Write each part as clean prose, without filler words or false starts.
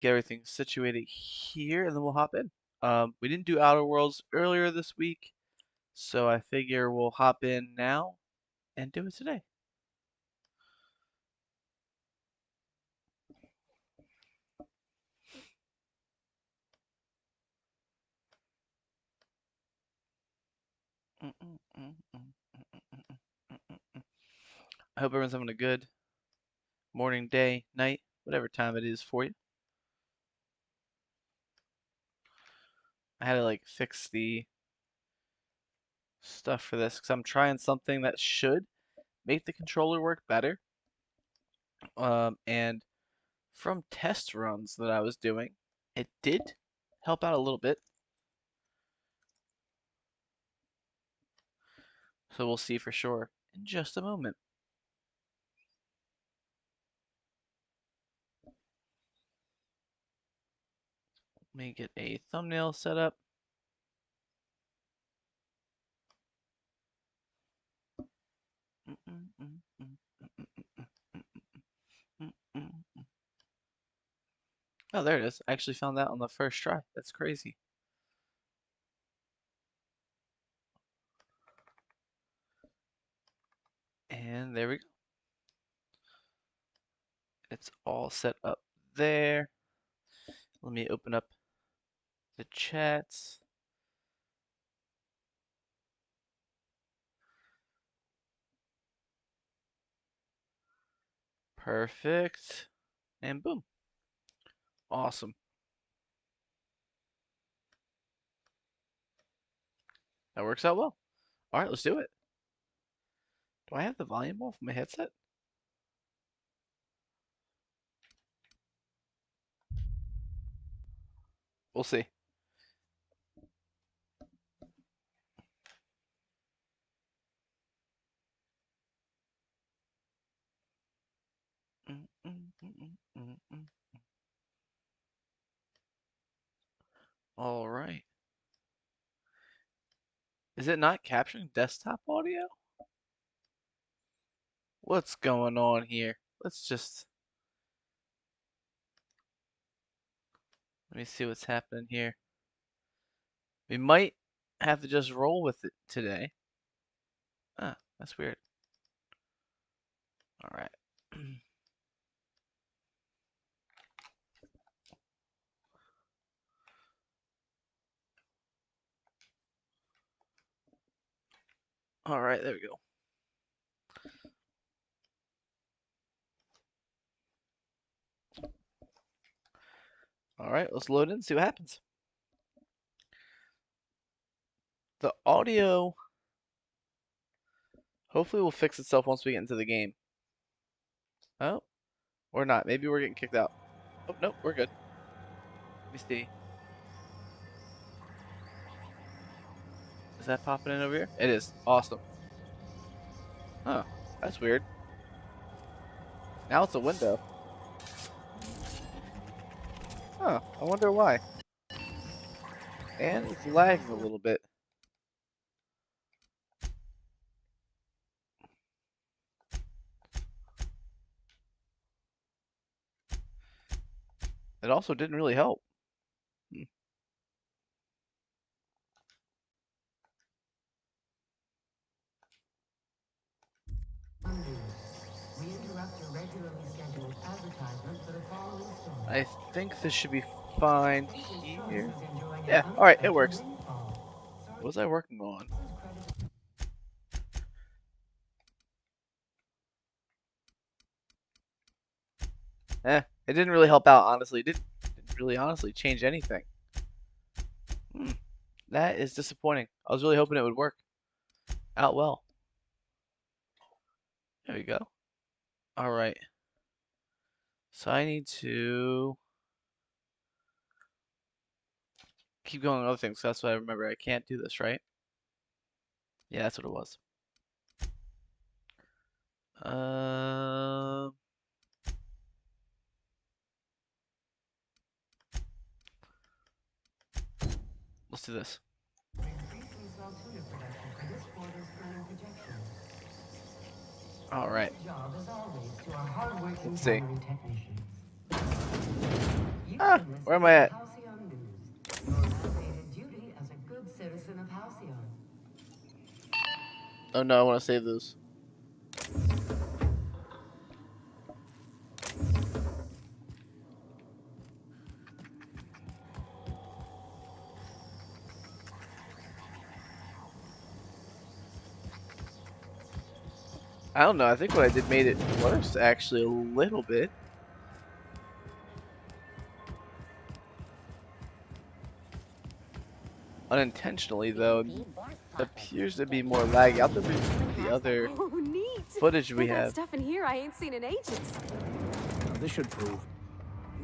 get everything situated here, and then we'll hop in. We didn't do Outer Worlds earlier this week, so I figure we'll hop in now and do it today. I hope everyone's having a good morning, day, night, whatever time it is for you. I had to like fix the stuff for this because I'm trying something that should make the controller work better. And from test runs that I was doing, it did help out a little bit. So we'll see for sure in just a moment. Let me get a thumbnail set up. Oh, there it is. I actually found that on the first try. That's crazy. And there we go. It's all set up there. Let me open up the chats. Perfect. And boom. Awesome. That works out well. All right, let's do it. Do I have the volume off my headset? We'll see. All right. Is it not capturing desktop audio? What's going on here? Let me see what's happening here. We might have to just roll with it today. Ah, that's weird. All right. All right, there we go. All right, let's load in and see what happens. The audio hopefully will fix itself once we get into the game. Oh, or not. Maybe we're getting kicked out. Oh, nope, we're good. Let me see. Is that popping in over here? It is. Awesome. Huh, that's weird. Now it's a window. Huh, I wonder why. And it's lagging a little bit. It also didn't really help. I think this should be fine here. Yeah, alright, it works. What was I working on? It didn't really help out, honestly. It didn't really honestly change anything. That is disappointing. I was really hoping it would work out well. There we go. Alright. So I need to keep going on other things. That's what I remember. I can't do this, right? Yeah, that's what it was. Let's do this. All right. Let's see. Ah, where am I at? Halcyon News. Your mandated duty as a good citizen of Halcyon. Oh no, I want to save those. I don't know. I think what I did made it worse, actually, a little bit. Unintentionally, though, it appears to be more laggy. I'll have to review the other Oh, neat. footage we They got have. stuff in here I ain't seen in ages. Now, this should prove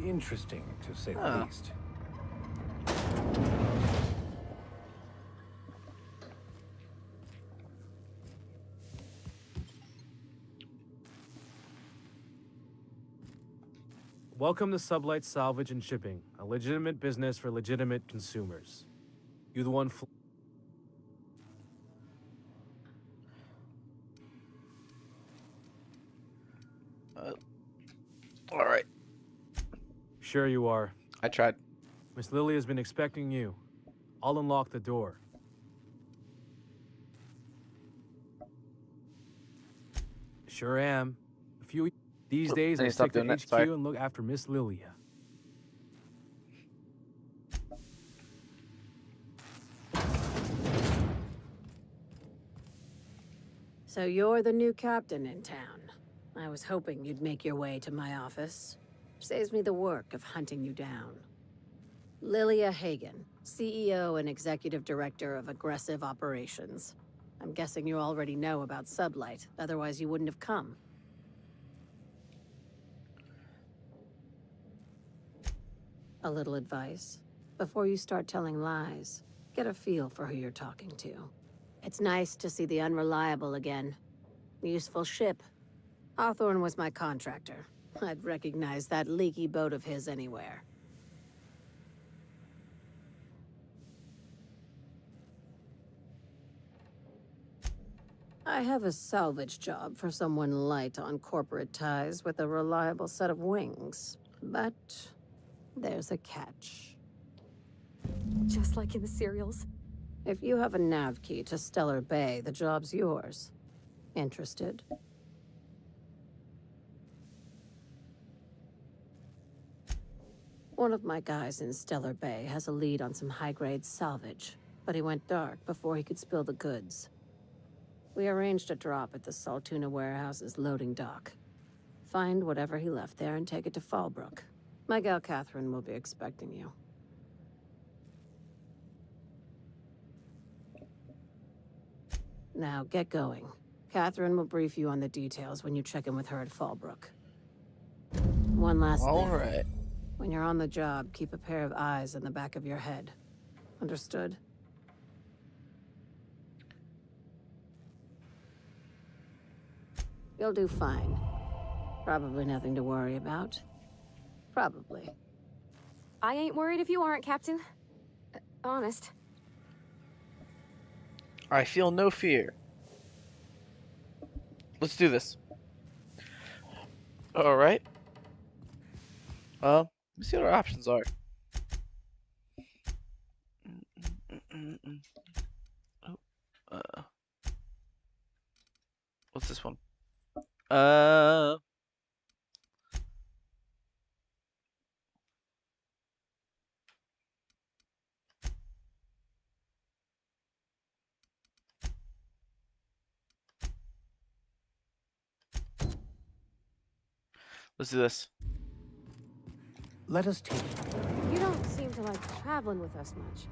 interesting, to say the Huh. least. Welcome to Sublight Salvage and Shipping, a legitimate business for legitimate consumers. You the one All right. Sure you are. I tried. Miss Lily has been expecting you. I'll unlock the door. Sure am. These days I need I to stop stick to doing that, HQ sorry. and look after Miss Lilia. So you're the new captain in town. I was hoping you'd make your way to my office. Saves me the work of hunting you down. Lilia Hagen, CEO and Executive Director of Aggressive Operations. I'm guessing you already know about Sublight, otherwise you wouldn't have come. A little advice. Before you start telling lies, get a feel for who you're talking to. It's nice to see the Unreliable again. Useful ship. Hawthorne was my contractor. I'd recognize that leaky boat of his anywhere. I have a salvage job for someone light on corporate ties with a reliable set of wings. But there's a catch. Just like in the serials. If you have a nav key to Stellar Bay, the job's yours. Interested? One of my guys in Stellar Bay has a lead on some high-grade salvage, but he went dark before he could spill the goods. We arranged a drop at the Saltuna warehouse's loading dock. Find whatever he left there and take it to Fallbrook. My gal Catherine will be expecting you. Now, get going. Catherine will brief you on the details when you check in with her at Fallbrook. One last thing. All right. When you're on the job, keep a pair of eyes in the back of your head. Understood? You'll do fine. Probably nothing to worry about. Probably. I ain't worried if you aren't, Captain. Honest. I feel no fear. Let's do this. All right. Let me see what our options are. Oh, what's this one? Let's do this. Let us take it. You don't seem to like traveling with us much.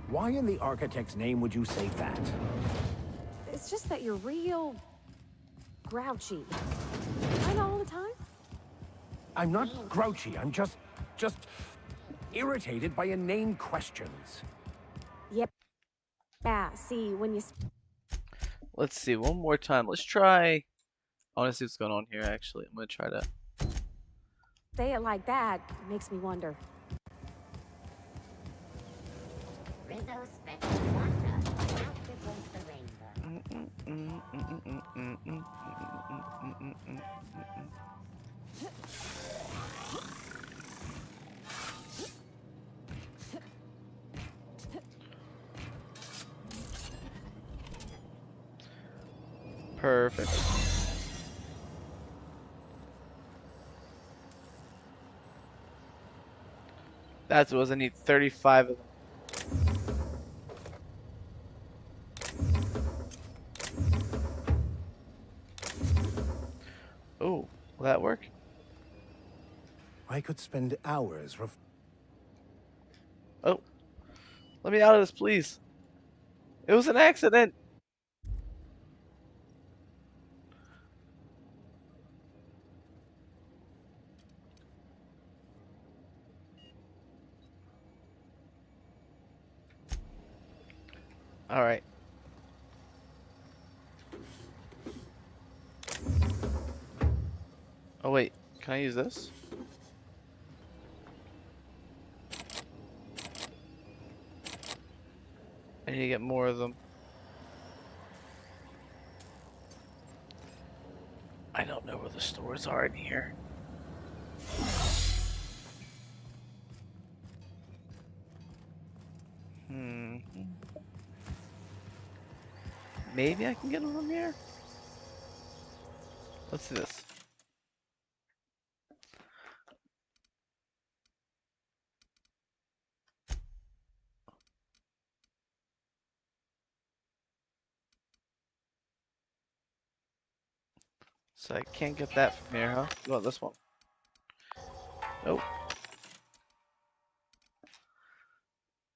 Why in the architect's name would you say that? It's just that you're real... grouchy. Kinda all the time? I'm not grouchy, I'm just irritated by inane questions. Yep. Yeah, see, when you... Let's see one more time. Let's try. I want to see what's going on here. Actually, I'm gonna try to. say it like that, makes me wonder. Rizzo Special Quanta. Activates the rainbow. Perfect. That's what it was. I need 35 of them. Oh, will that work? I could spend hours Oh, let me out of this, please. It was an accident. All right. Oh wait, can I use this? I need to get more of them. I don't know where the stores are in here. Hmm. Maybe I can get them from here? Let's do this. So I can't get that from here, huh? What about this one? Nope.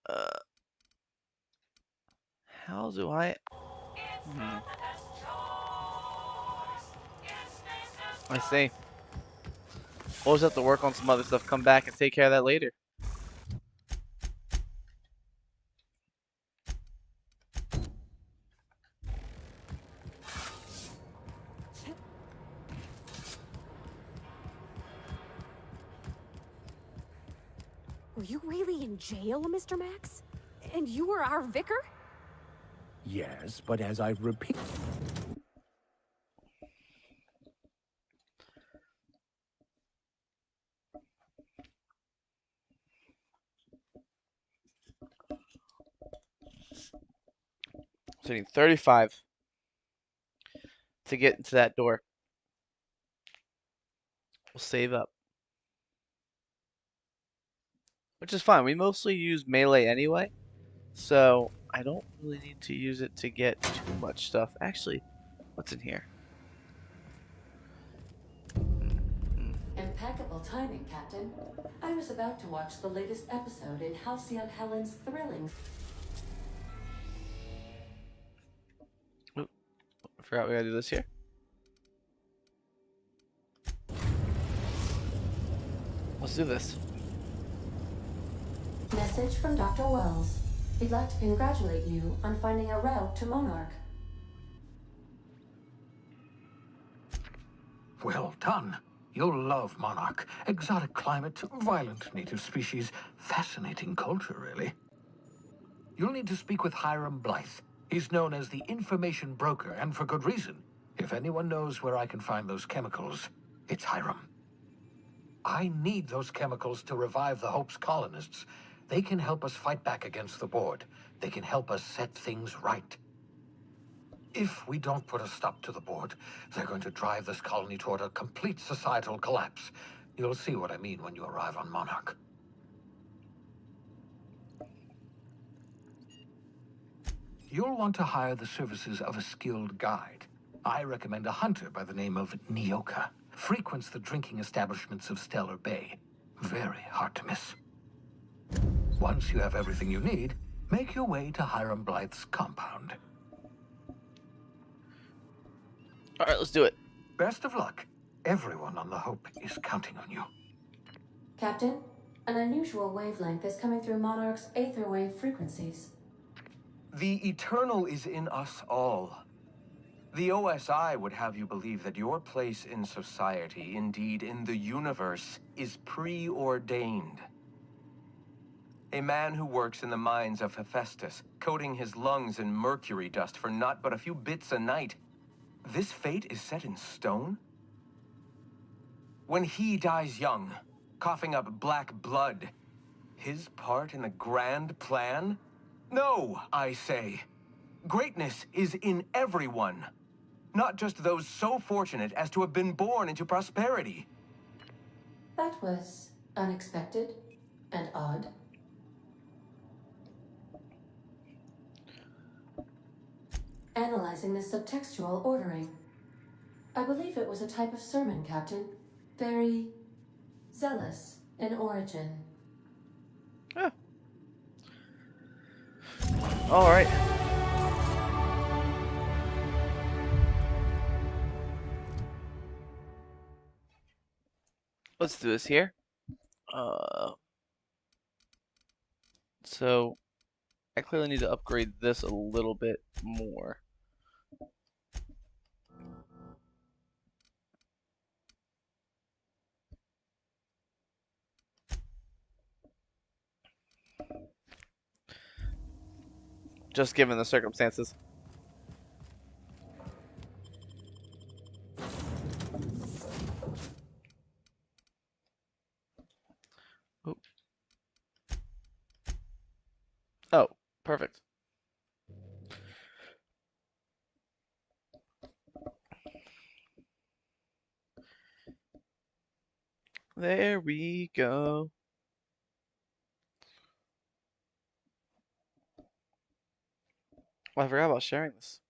Uh, how do I? I see. We'll just have to work on some other stuff. Come back and take care of that later. Were you really in jail, Mr. Max? And you were our vicar? Yes, but as I repeat, So I need 35 to get into that door. We'll save up. Which is fine. We mostly use melee anyway. So I don't really need to use it to get too much stuff. Actually, what's in here? Impeccable timing, Captain. I was about to watch the latest episode in Halcyon Helen's thrilling. Oop, I forgot we gotta do this here. Let's do this. Message from Dr. Wells. He'd like to congratulate you on finding a route to Monarch. well done. You'll love Monarch. Exotic climate, violent native species, fascinating culture, really. You'll need to speak with Hiram Blythe. He's known as the information broker, and for good reason. If anyone knows where I can find those chemicals, it's Hiram. I need those chemicals to revive the Hope's colonists. They can help us fight back against the Board. They can help us set things right. If we don't put a stop to the Board, they're going to drive this colony toward a complete societal collapse. You'll see what I mean when you arrive on Monarch. You'll want to hire the services of a skilled guide. I recommend a hunter by the name of Nyoka. Frequents the drinking establishments of Stellar Bay. Very hard to miss. Once you have everything you need, make your way to Hiram Blythe's compound. Alright, let's do it. Best of luck. Everyone on the Hope is counting on you. Captain, an unusual wavelength is coming through Monarch's aether wave frequencies. The eternal is in us all. The OSI would have you believe that your place in society, indeed in the universe, is preordained. A man who works in the mines of Hephaestus, coating his lungs in mercury dust for not but a few bits a night. This fate is set in stone? When he dies young, coughing up black blood, his part in the grand plan? No, I say. Greatness is in everyone. Not just those so fortunate as to have been born into prosperity. That was unexpected and odd. Analyzing the subtextual ordering. I believe it was a type of sermon, Captain. Very zealous in origin. Ah. All right. Let's do this here. So I clearly need to upgrade this a little bit more. Just given the circumstances. Oop. Oh, perfect. There we go. Oh, I forgot about sharing this.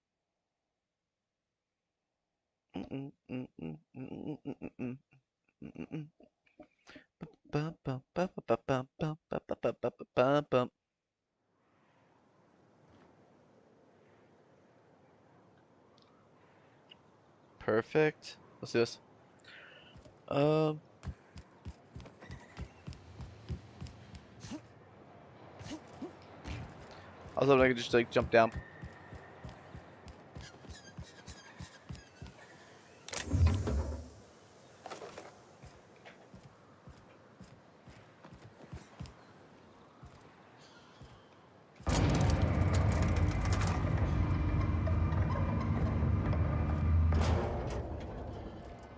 Perfect. Let's do this. I was hoping I could just like jump down.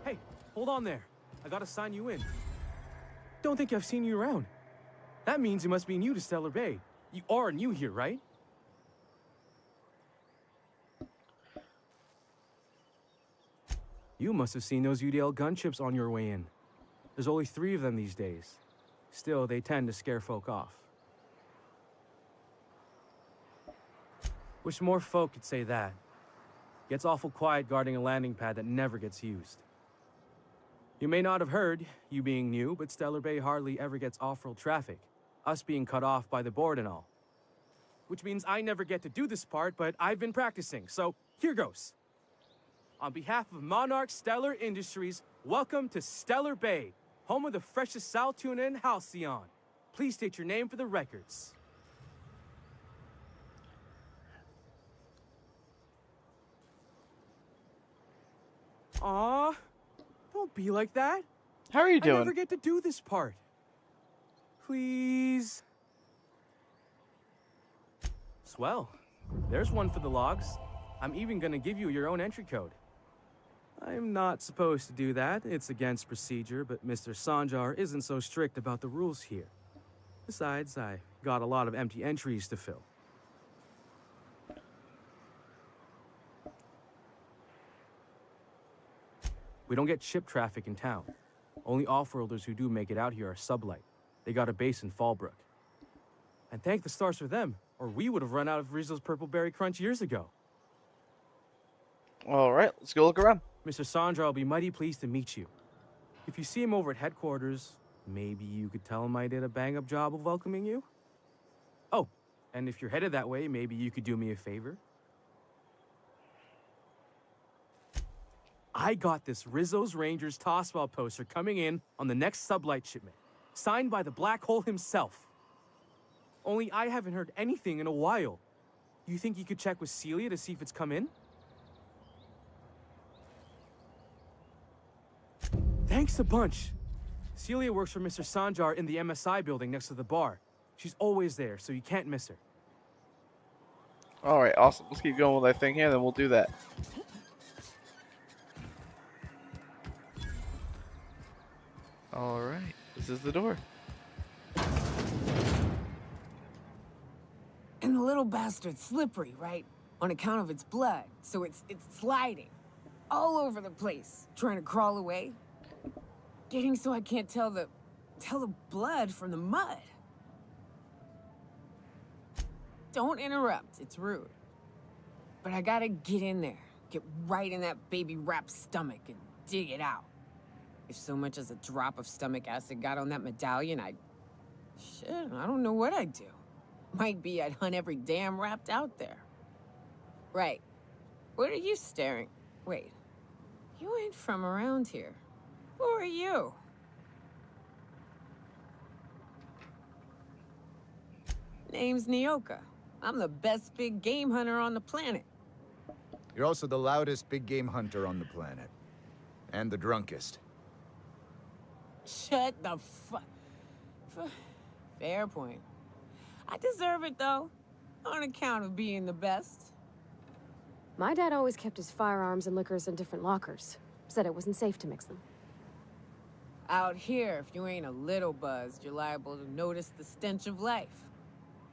Hey, hold on there. I gotta sign you in. Don't think I've seen you around. That means you must be new to Stellar Bay. You are new here, right? You must have seen those UDL gunships on your way in. There's only 3 of them these days. Still, they tend to scare folk off. Wish more folk could say that. Gets awful quiet guarding a landing pad that never gets used. You may not have heard, you being new, but Stellar Bay hardly ever gets off-road traffic. Us being cut off by the board and all. Which means I never get to do this part, but I've been practicing, so here goes. On behalf of Monarch Stellar Industries, welcome to Stellar Bay, home of the freshest sal tuna in Halcyon. Please state your name for the records. Aw, don't be like that. How are you I doing? never get to do this part. Please. Swell. There's one for the logs. I'm even gonna give you your own entry code. I'm not supposed to do that. It's against procedure, but Mr. Sanjar isn't so strict about the rules here. Besides, I got a lot of empty entries to fill. We don't get ship traffic in town. Only off-worlders who do make it out here are Sublight. They got a base in Fallbrook. And thank the stars for them, or we would have run out of Rizzo's Purple Berry Crunch years ago. All right, let's go look around. Mr. Sandra will be mighty pleased to meet you. If you see him over at headquarters, maybe you could tell him I did a bang-up job of welcoming you? Oh, and if you're headed that way, maybe you could do me a favor? I got this Rizzo's Rangers Tosswell poster coming in on the next Sublight shipment, signed by the Black Hole himself. Only I haven't heard anything in a while. You think you could check with Celia to see if it's come in? Thanks a bunch. Celia works for Mr. Sanjar in the MSI building next to the bar. She's always there, so you can't miss her. All right, awesome. Let's keep going with that thing here, then we'll do that. All right, this is the door. And the little bastard's slippery, right? On account of its blood, so it's sliding. all over the place, trying to crawl away. Getting so I can't tell the blood from the mud. Don't interrupt, it's rude. But I gotta get in there, get right in that baby rap's stomach and dig it out. If so much as a drop of stomach acid got on that medallion, shit, I don't know what I'd do. Might be I'd hunt every damn rapt out there. Right. What are you staring? Wait. You ain't from around here. Who are you? Name's Nyoka. I'm the best big game hunter on the planet. You're also the loudest big game hunter on the planet. And the drunkest. Shut the Fair point. I deserve it, though. On account of being the best. My dad always kept his firearms and liquors in different lockers. Said it wasn't safe to mix them. Out here, if you ain't a little buzzed, you're liable to notice the stench of life.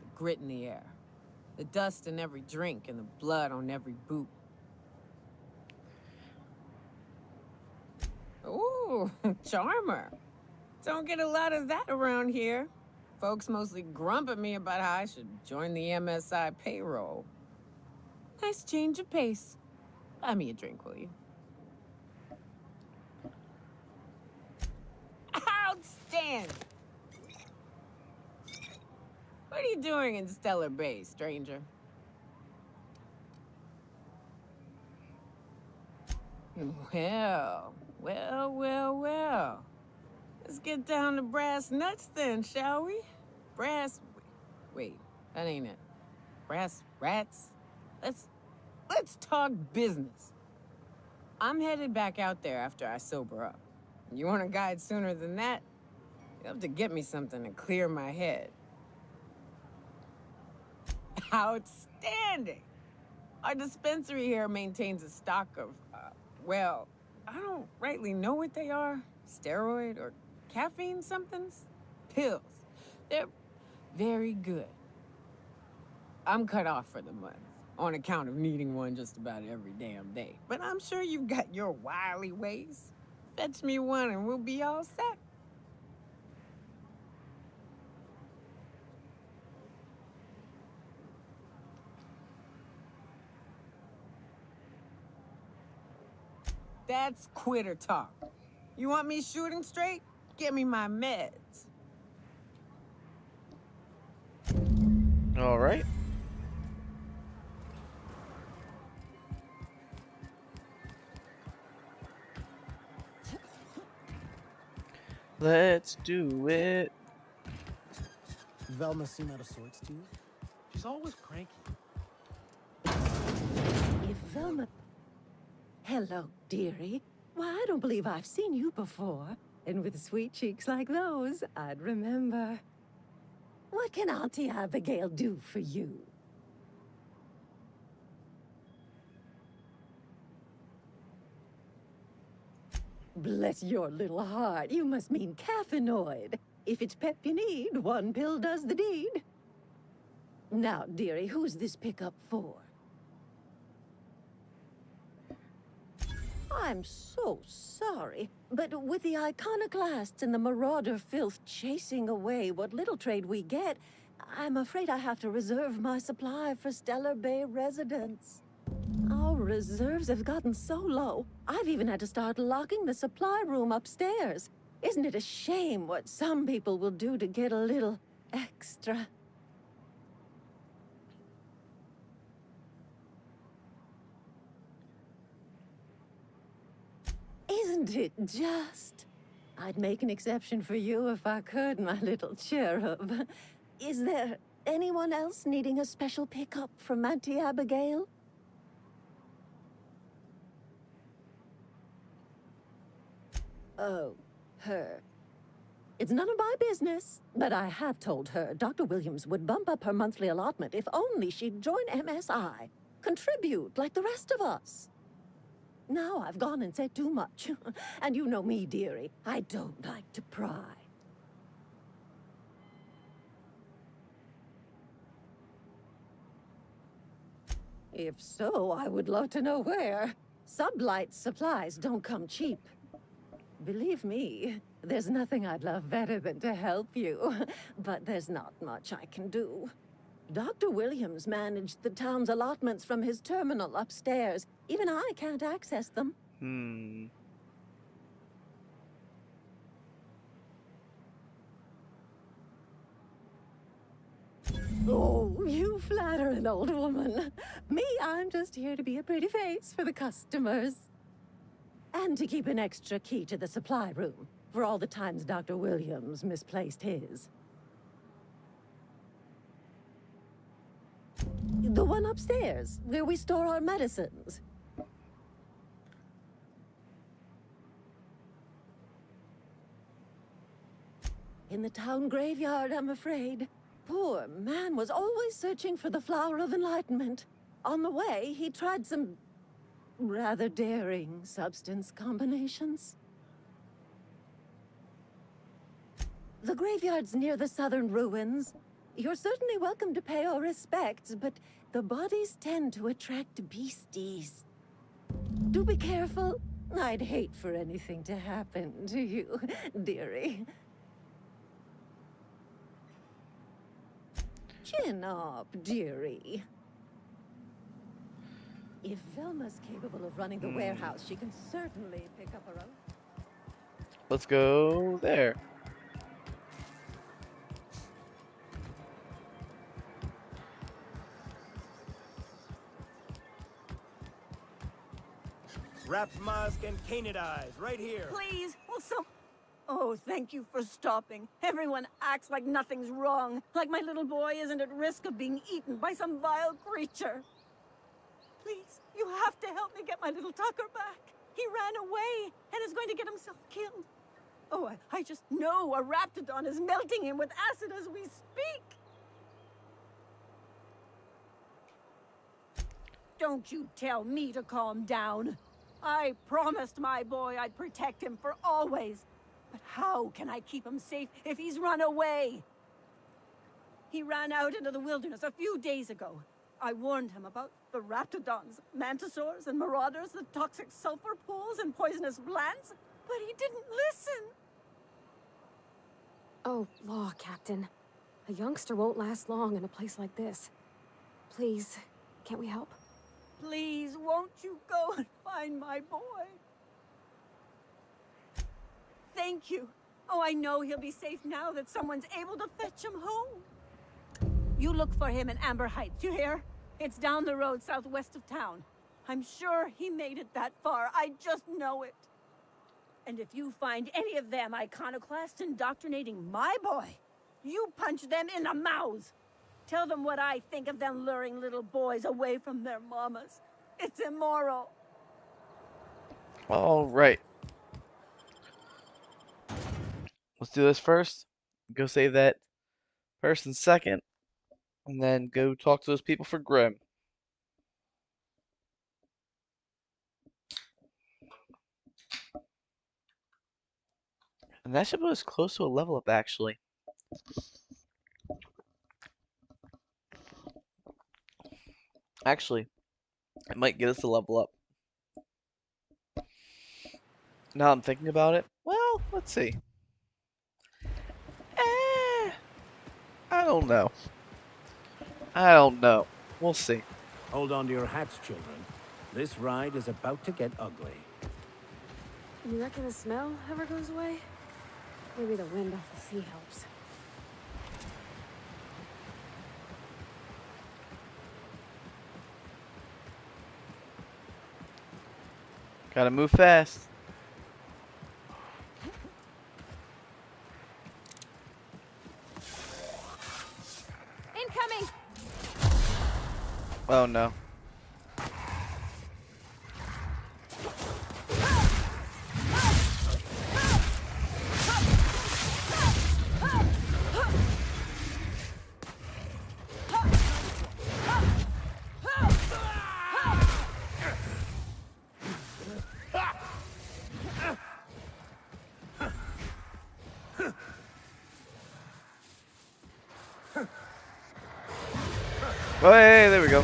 The grit in the air. The dust in every drink and the blood on every boot. Ooh, charmer. Don't get a lot of that around here. Folks mostly grump at me about how I should join the MSI payroll. Nice change of pace. Buy me a drink, will you? Outstanding! What are you doing in Stellar Bay, stranger? Well. Let's get down to brass nuts then, shall we? Wait, that ain't it. Brass rats? Let's talk business. I'm headed back out there after I sober up. You want a guide sooner than that? You'll have to get me something to clear my head. Outstanding! Our dispensary here maintains a stock of, well, I don't rightly know what they are. Steroid or caffeine somethings? Pills. They're very good. I'm cut off for the month, on account of needing one just about every damn day. But I'm sure you've got your wily ways. Fetch me one and we'll be all set. That's quitter talk. You want me shooting straight? Give me my meds. All right. Let's do it. Velma seem out of sorts to you? She's always cranky. If Velma... Hello, dearie. Why, I don't believe I've seen you before. And with sweet cheeks like those, I'd remember. What can Auntie Abigail do for you? Bless your little heart. You must mean caffeinoid. If it's pep you need, one pill does the deed. Now, dearie, who's this pickup for? I'm so sorry, but with the iconoclasts and the marauder filth chasing away what little trade we get, I'm afraid I have to reserve my supply for Stellar Bay residents. Our reserves have gotten so low, I've even had to start locking the supply room upstairs. Isn't it a shame what some people will do to get a little extra? Isn't it just? I'd make an exception for you if I could, my little cherub. Is there anyone else needing a special pickup from Auntie Abigail? Oh, her. It's none of my business, but I have told her Dr. Williams would bump up her monthly allotment if only she'd join MSI. Contribute like the rest of us. Now I've gone and said too much. And you know me, dearie. I don't like to pry. If so, I would love to know where. Sublight supplies don't come cheap. Believe me, there's nothing I'd love better than to help you, but there's not much I can do. Dr. Williams managed the town's allotments from his terminal upstairs. Even I can't access them. Oh, you flatter an old woman. Me, I'm just here to be a pretty face for the customers. And to keep an extra key to the supply room, for all the times Dr. Williams misplaced his. The one upstairs, where we store our medicines. In the town graveyard, I'm afraid. Poor man was always searching for the Flower of Enlightenment. On the way, he tried some rather daring substance combinations. The graveyard's near the southern ruins. You're certainly welcome to pay our respects, but the bodies tend to attract beasties. Do be careful. I'd hate for anything to happen to you, dearie. Chin up, dearie. If Velma's capable of running the warehouse, she can certainly pick up her own. Let's go there. Wrapped mask and canid eyes, right here. Please, will some... Oh, thank you for stopping. Everyone acts like nothing's wrong, like my little boy isn't at risk of being eaten by some vile creature. Please, you have to help me get my little Tucker back. He ran away and is going to get himself killed. Oh, I just know a Raptidon is melting him with acid as we speak. Don't you tell me to calm down. I promised my boy I'd protect him for always. But how can I keep him safe if he's run away? He ran out into the wilderness a few days ago. I warned him about the Raptidons, Mantisaurs, and Marauders, the toxic sulfur pools and poisonous blants, but he didn't listen. Oh, law, Captain. A youngster won't last long in a place like this. Please, can't we help? Please, won't you go and find my boy? Thank you. Oh, I know he'll be safe now that someone's able to fetch him home. You look for him in Amber Heights, you hear? It's down the road southwest of town. I'm sure he made it that far. I just know it. And if you find any of them iconoclasts indoctrinating my boy, you punch them in the mouths. Tell them what I think of them luring little boys away from their mamas. It's immoral. All right. Let's do this first. Go save that person second. And then go talk to those people for Grim. And that should put us close to a level up, actually. Actually, it might get us a level up. Now I'm thinking about it. Well, let's see. I don't know. I don't know. We'll see. Hold on to your hats, children. This ride is about to get ugly. You reckon the smell ever goes away? Maybe the wind off the sea helps. Gotta move fast. Incoming! Oh no. Oh, hey, there we go.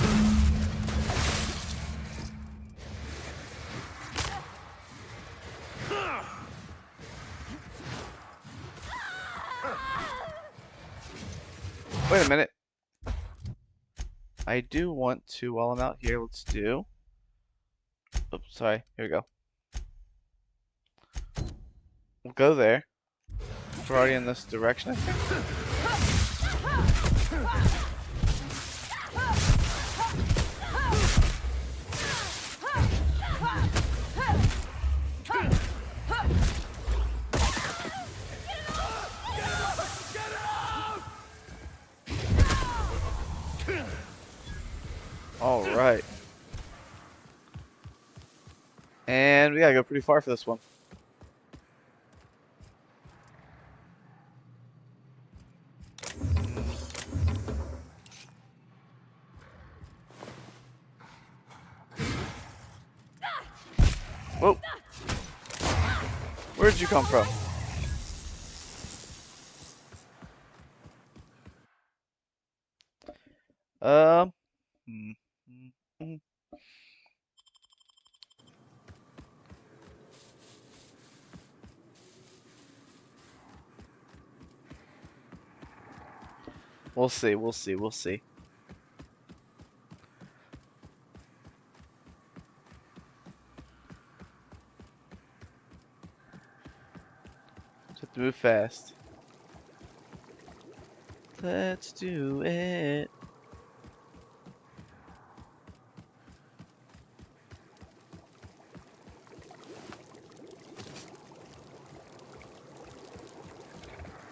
Wait a minute. I do want to, while I'm out here, let's do... Oops, sorry. Here we go. We'll go there. We're already in this direction, I think. All right. And we gotta go pretty far for this one. Whoa. Where'd you come from? We'll see, we'll see, we'll see. Just have to move fast. Let's do it.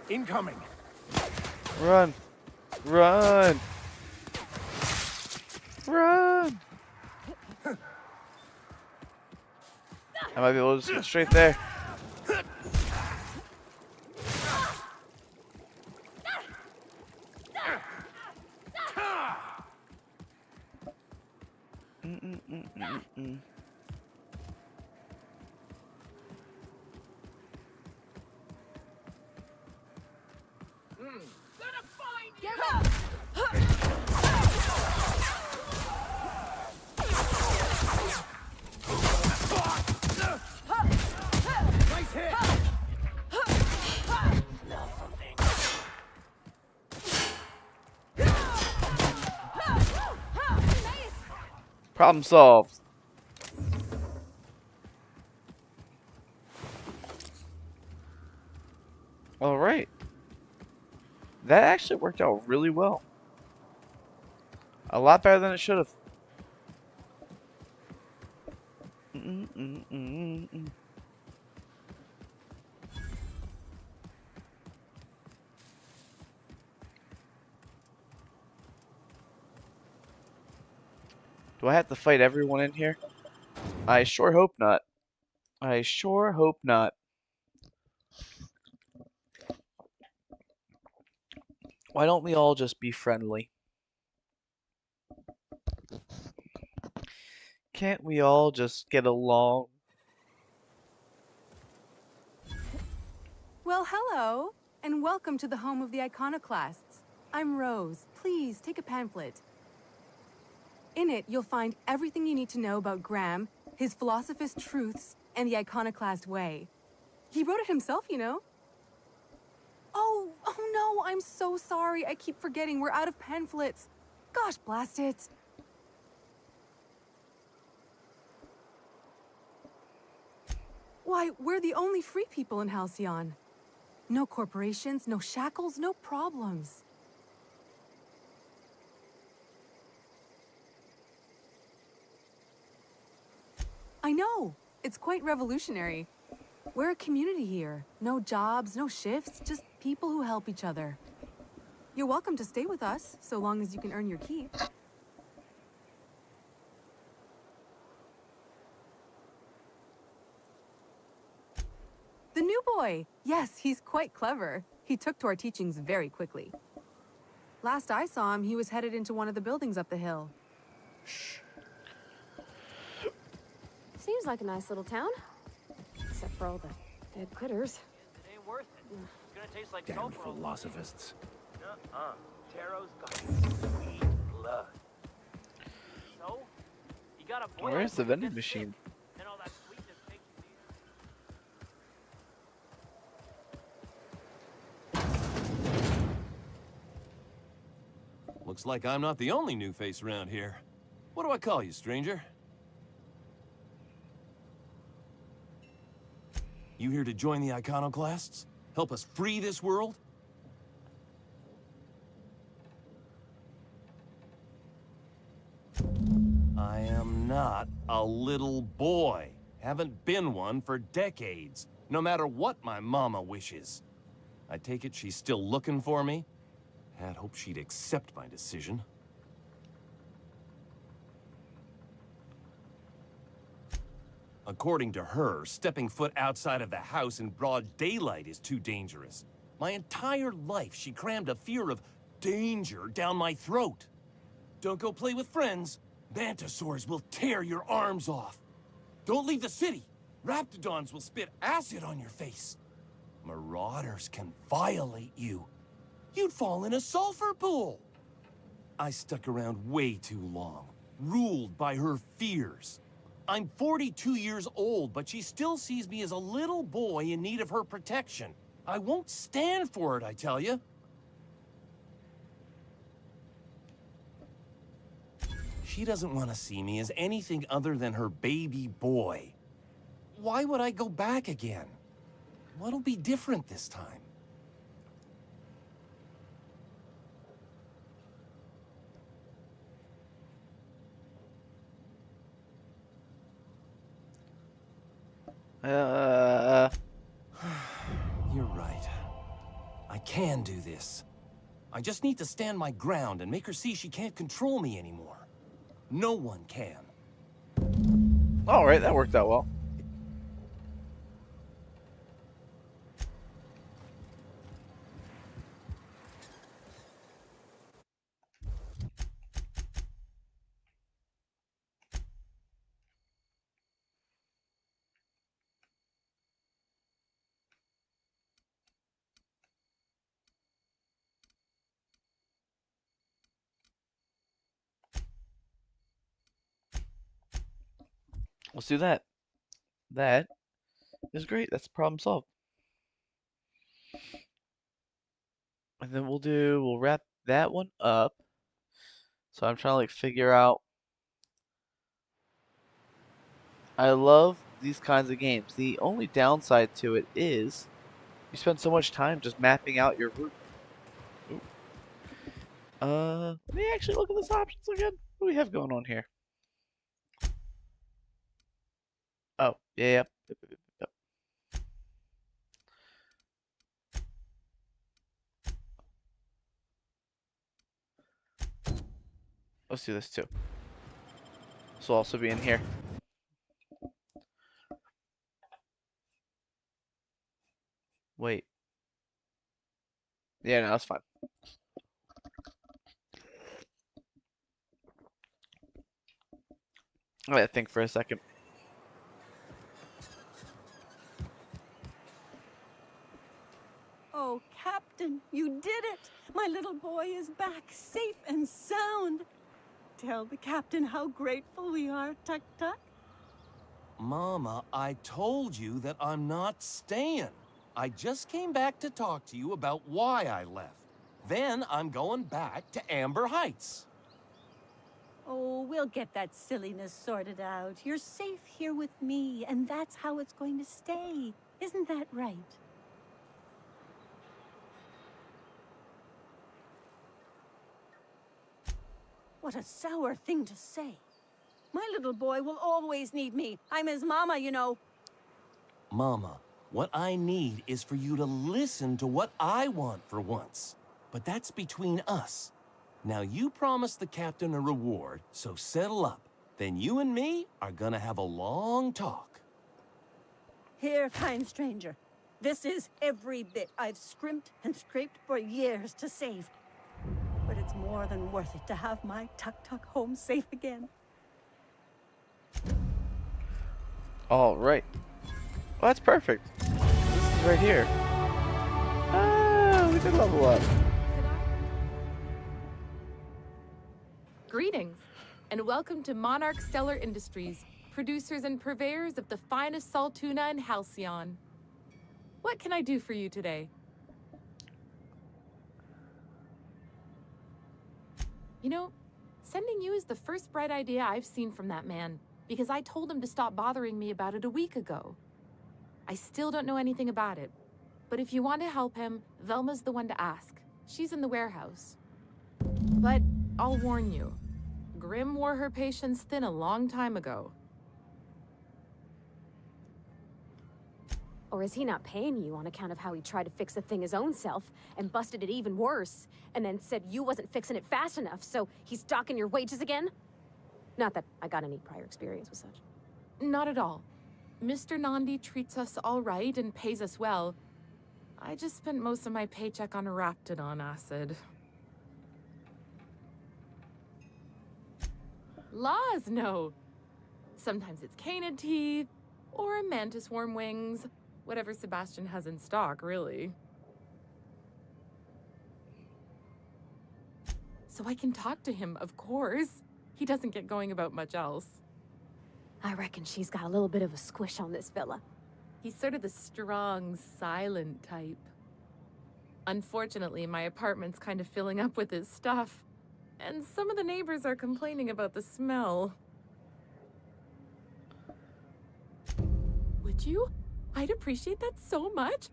Incoming. Run. Run. Run. I might be able to just get straight there. Problem solved. All right. That actually worked out really well. A lot better than it should have. Do I have to fight everyone in here? I sure hope not. I sure hope not. Why don't we all just be friendly? Can't we all just get along? Well, hello, and welcome to the home of the Iconoclasts. I'm Rose. Please take a pamphlet. In it, you'll find everything you need to know about Graham, his Philosophist truths, and the Iconoclast way. He wrote it himself, you know. Oh no, I'm so sorry. I keep forgetting we're out of pamphlets. Gosh, blast it. Why, we're the only free people in Halcyon. No corporations, no shackles, no problems. I know. It's quite revolutionary. We're a community here. No jobs, no shifts, just people who help each other. You're welcome to stay with us, so long as you can earn your keep. The new boy! Yes, he's quite clever. He took to our teachings very quickly. Last I saw him, he was headed into one of the buildings up the hill. Shh. Seems like a nice little town. Except for all the dead critters. It ain't worth it. It's gonna taste like Damn sulfur. philosophists. Taro's got sweet blood. So, you got a boy. Where's the vending machine? And all that sweetness takes you Looks like I'm not the only new face around here. What do I call you, stranger? You here to join the Iconoclasts? Help us free this world? I am not a little boy. Haven't been one for decades, no matter what my mama wishes. I take it she's still looking for me? Had hoped she'd accept my decision. According to her, stepping foot outside of the house in broad daylight is too dangerous. My entire life, she crammed a fear of danger down my throat. Don't go play with friends. Mantisaurs will tear your arms off. Don't leave the city. Raptidons will spit acid on your face. Marauders can violate you. You'd fall in a sulfur pool. I stuck around way too long, ruled by her fears. I'm 42 years old, but she still sees me as a little boy in need of her protection. I won't stand for it, I tell you. She doesn't want to see me as anything other than her baby boy. Why would I go back again? What'll be different this time? You're right. I can do this. I just need to stand my ground and make her see she can't control me anymore. No one can. All right, that worked out well. Let's do that. That is great. That's problem solved. And then we'll wrap that one up. So I'm trying to like figure out. I love these kinds of games. The only downside to it is you spend so much time just mapping out your route. Ooh. Let me actually look at this options again. What do we have going on here? Oh, yeah, yep. Let's do this too. This will also be in here. Wait. Yeah, no, that's fine. I gotta think for a second. Oh, Captain, you did it! My little boy is back, safe and sound. Tell the captain how grateful we are, Tuk Tuk. Mama, I told you that I'm not staying. I just came back to talk to you about why I left. Then I'm going back to Amber Heights. Oh, we'll get that silliness sorted out. You're safe here with me, and that's how it's going to stay. Isn't that right? What a sour thing to say. My little boy will always need me. I'm his mama, you know. Mama, what I need is for you to listen to what I want for once. But that's between us. Now you promised the captain a reward, so settle up. Then you and me are gonna have a long talk. Here, kind stranger. This is every bit I've scrimped and scraped for years to save. But it's more than worth it to have my Tuk Tuk home safe again. All right. Well, that's perfect. This is right here. Ah, we did level up. Greetings, and welcome to Monarch Stellar Industries, producers and purveyors of the finest salt tuna in Halcyon. What can I do for you today? You know, sending you is the first bright idea I've seen from that man, because I told him to stop bothering me about it a week ago. I still don't know anything about it, but if you want to help him, Velma's the one to ask. She's in the warehouse. But I'll warn you, Grim wore her patience thin a long time ago. Or is he not paying you on account of how he tried to fix the thing his own self and busted it even worse, and then said you wasn't fixing it fast enough, so he's docking your wages again? Not that I got any prior experience with such. Not at all. Mr. Nandi treats us all right and pays us well. I just spent most of my paycheck on Raptidon acid. Laws, no. Sometimes it's canid teeth, or mantis worm wings. Whatever Sebastian has in stock, really. So I can talk to him, of course. He doesn't get going about much else. I reckon she's got a little bit of a squish on this fella. He's sort of the strong, silent type. Unfortunately, my apartment's kind of filling up with his stuff, and some of the neighbors are complaining about the smell. Would you? I'd appreciate that so much.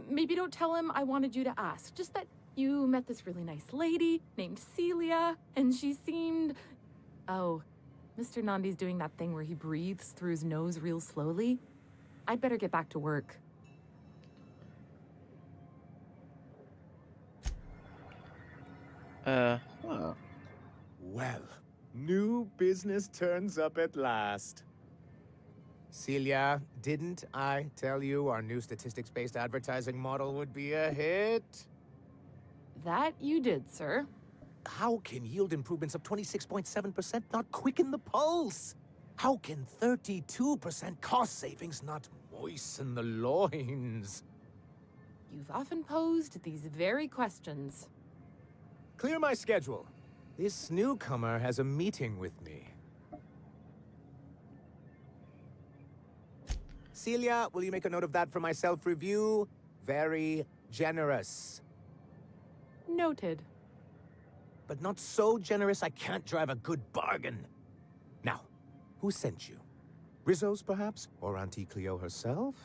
Maybe don't tell him I wanted you to ask. Just that you met this really nice lady named Celia, and she seemed... Oh, Mr. Nandi's doing that thing where he breathes through his nose real slowly. I'd better get back to work. Well, new business turns up at last. Celia, didn't I tell you our new statistics-based advertising model would be a hit? That you did, sir. How can yield improvements of 26.7% not quicken the pulse? How can 32% cost savings not moisten the loins? You've often posed these very questions. Clear my schedule. This newcomer has a meeting with me. Celia, will you make a note of that for my self-review? Very generous. Noted. But not so generous I can't drive a good bargain. Now, who sent you? Rizzo's, perhaps? Or Auntie Cleo herself?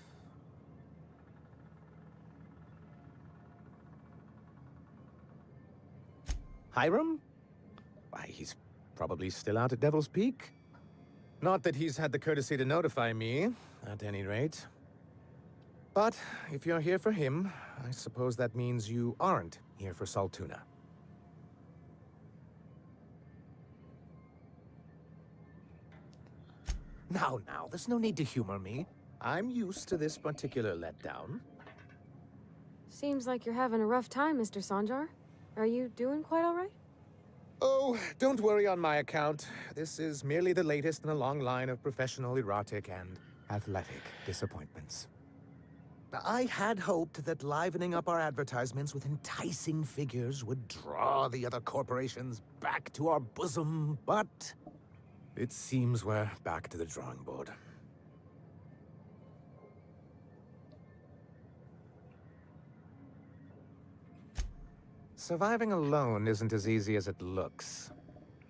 Hiram? Why, he's probably still out at Devil's Peak. Not that he's had the courtesy to notify me, at any rate. But if you're here for him, I suppose that means you aren't here for Saltuna. Now, there's no need to humor me. I'm used to this particular letdown. Seems like you're having a rough time, Mr. Sanjar. Are you doing quite all right? Oh, don't worry on my account. This is merely the latest in a long line of professional erotic and athletic disappointments. I had hoped that livening up our advertisements with enticing figures would draw the other corporations back to our bosom, but it seems we're back to the drawing board. Surviving alone isn't as easy as it looks.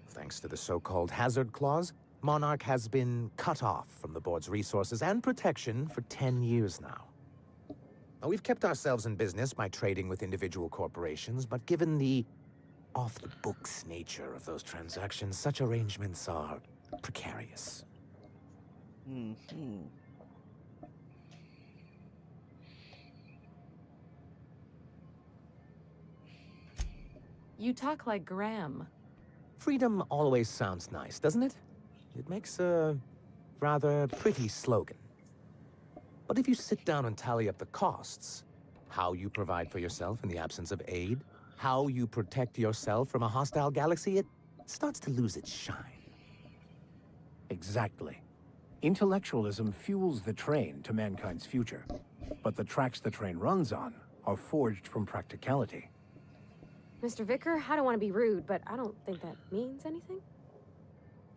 Thanks to the so-called hazard clause, Monarch has been cut off from the board's resources and protection for 10 years now. Now, we've kept ourselves in business by trading with individual corporations, but given the off-the-books nature of those transactions, such arrangements are precarious. You talk like Graham. Freedom always sounds nice, doesn't it? It makes a rather pretty slogan. But if you sit down and tally up the costs, how you provide for yourself in the absence of aid, how you protect yourself from a hostile galaxy, it starts to lose its shine. Exactly. Intellectualism fuels the train to mankind's future, but the tracks the train runs on are forged from practicality. Mr. Vicar, I don't want to be rude, but I don't think that means anything.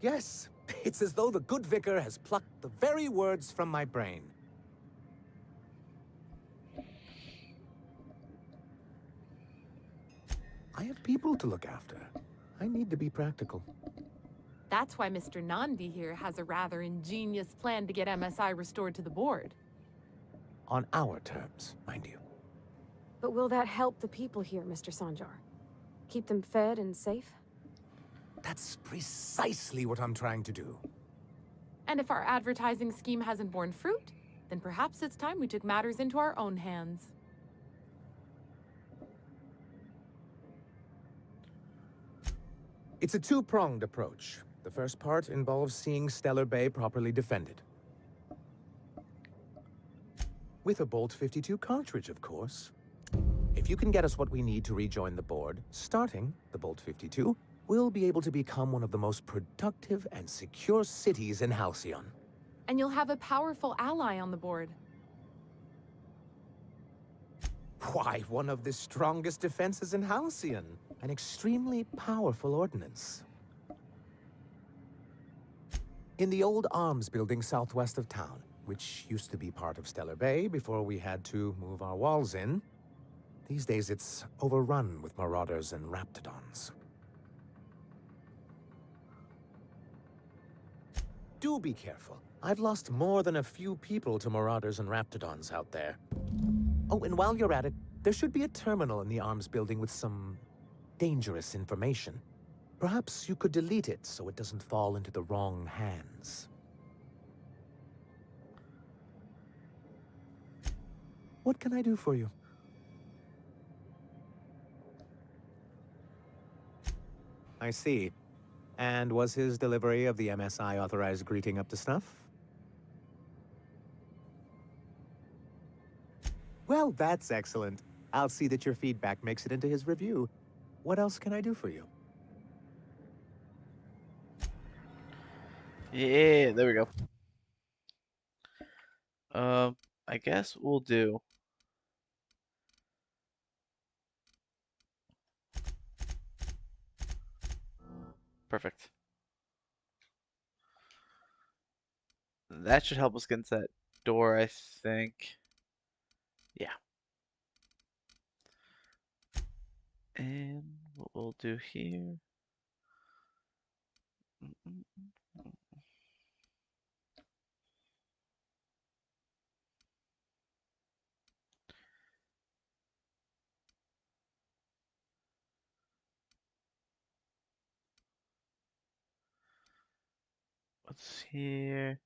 Yes, it's as though the good vicar has plucked the very words from my brain. I have people to look after. I need to be practical. That's why Mr. Nandi here has a rather ingenious plan to get MSI restored to the board. On our terms, mind you. But will that help the people here, Mr. Sanjar? Keep them fed and safe? That's precisely what I'm trying to do. And if our advertising scheme hasn't borne fruit, then perhaps it's time we took matters into our own hands. It's a two-pronged approach. The first part involves seeing Stellar Bay properly defended. With a Bolt 52 cartridge, of course. If you can get us what we need to rejoin the board, starting the Bolt 52, we'll be able to become one of the most productive and secure cities in Halcyon. And you'll have a powerful ally on the board. Why, one of the strongest defenses in Halcyon. An extremely powerful ordnance. In the old arms building southwest of town, which used to be part of Stellar Bay before we had to move our walls in, these days it's overrun with marauders and raptidons. Do be careful. I've lost more than a few people to marauders and raptidons out there. Oh, and while you're at it, there should be a terminal in the arms building with some dangerous information. Perhaps you could delete it so it doesn't fall into the wrong hands. What can I do for you? I see. And was his delivery of the MSI authorized greeting up to snuff? Well, that's excellent. I'll see that your feedback makes it into his review. What else can I do for you? Yeah, there we go. I guess we'll do. Perfect. That should help us get into that door, I think. Yeah. And what we'll do here. What's here?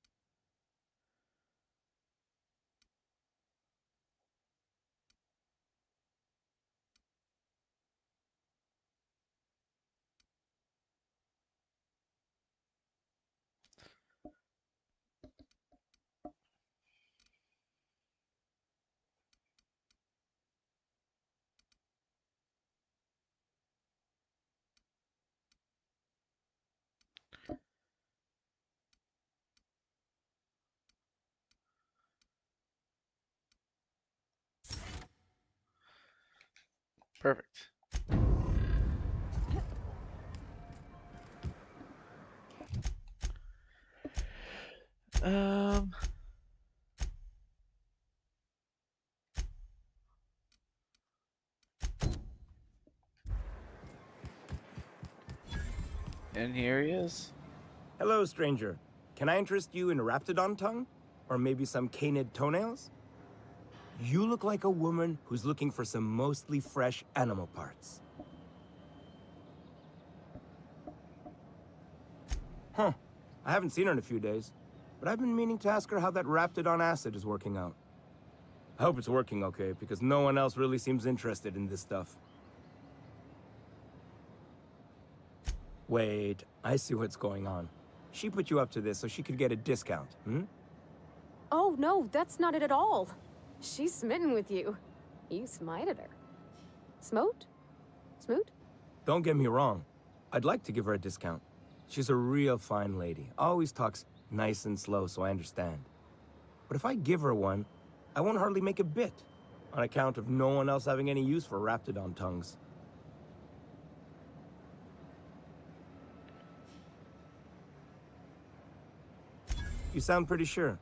Perfect. And here he is. Hello, stranger. Can I interest you in a raptidon tongue? Or maybe some canid toenails? You look like a woman who's looking for some mostly fresh animal parts. Huh. I haven't seen her in a few days, but I've been meaning to ask her how that raptidon acid is working out. I hope it's working okay, because no one else really seems interested in this stuff. Wait, I see what's going on. She put you up to this so she could get a discount, hmm? Oh, no, that's not it at all. She's smitten with you. You smited her. Smote? Smoot? Don't get me wrong. I'd like to give her a discount. She's a real fine lady. Always talks nice and slow, so I understand. But if I give her one, I won't hardly make a bit, on account of no one else having any use for raptidon tongues. You sound pretty sure.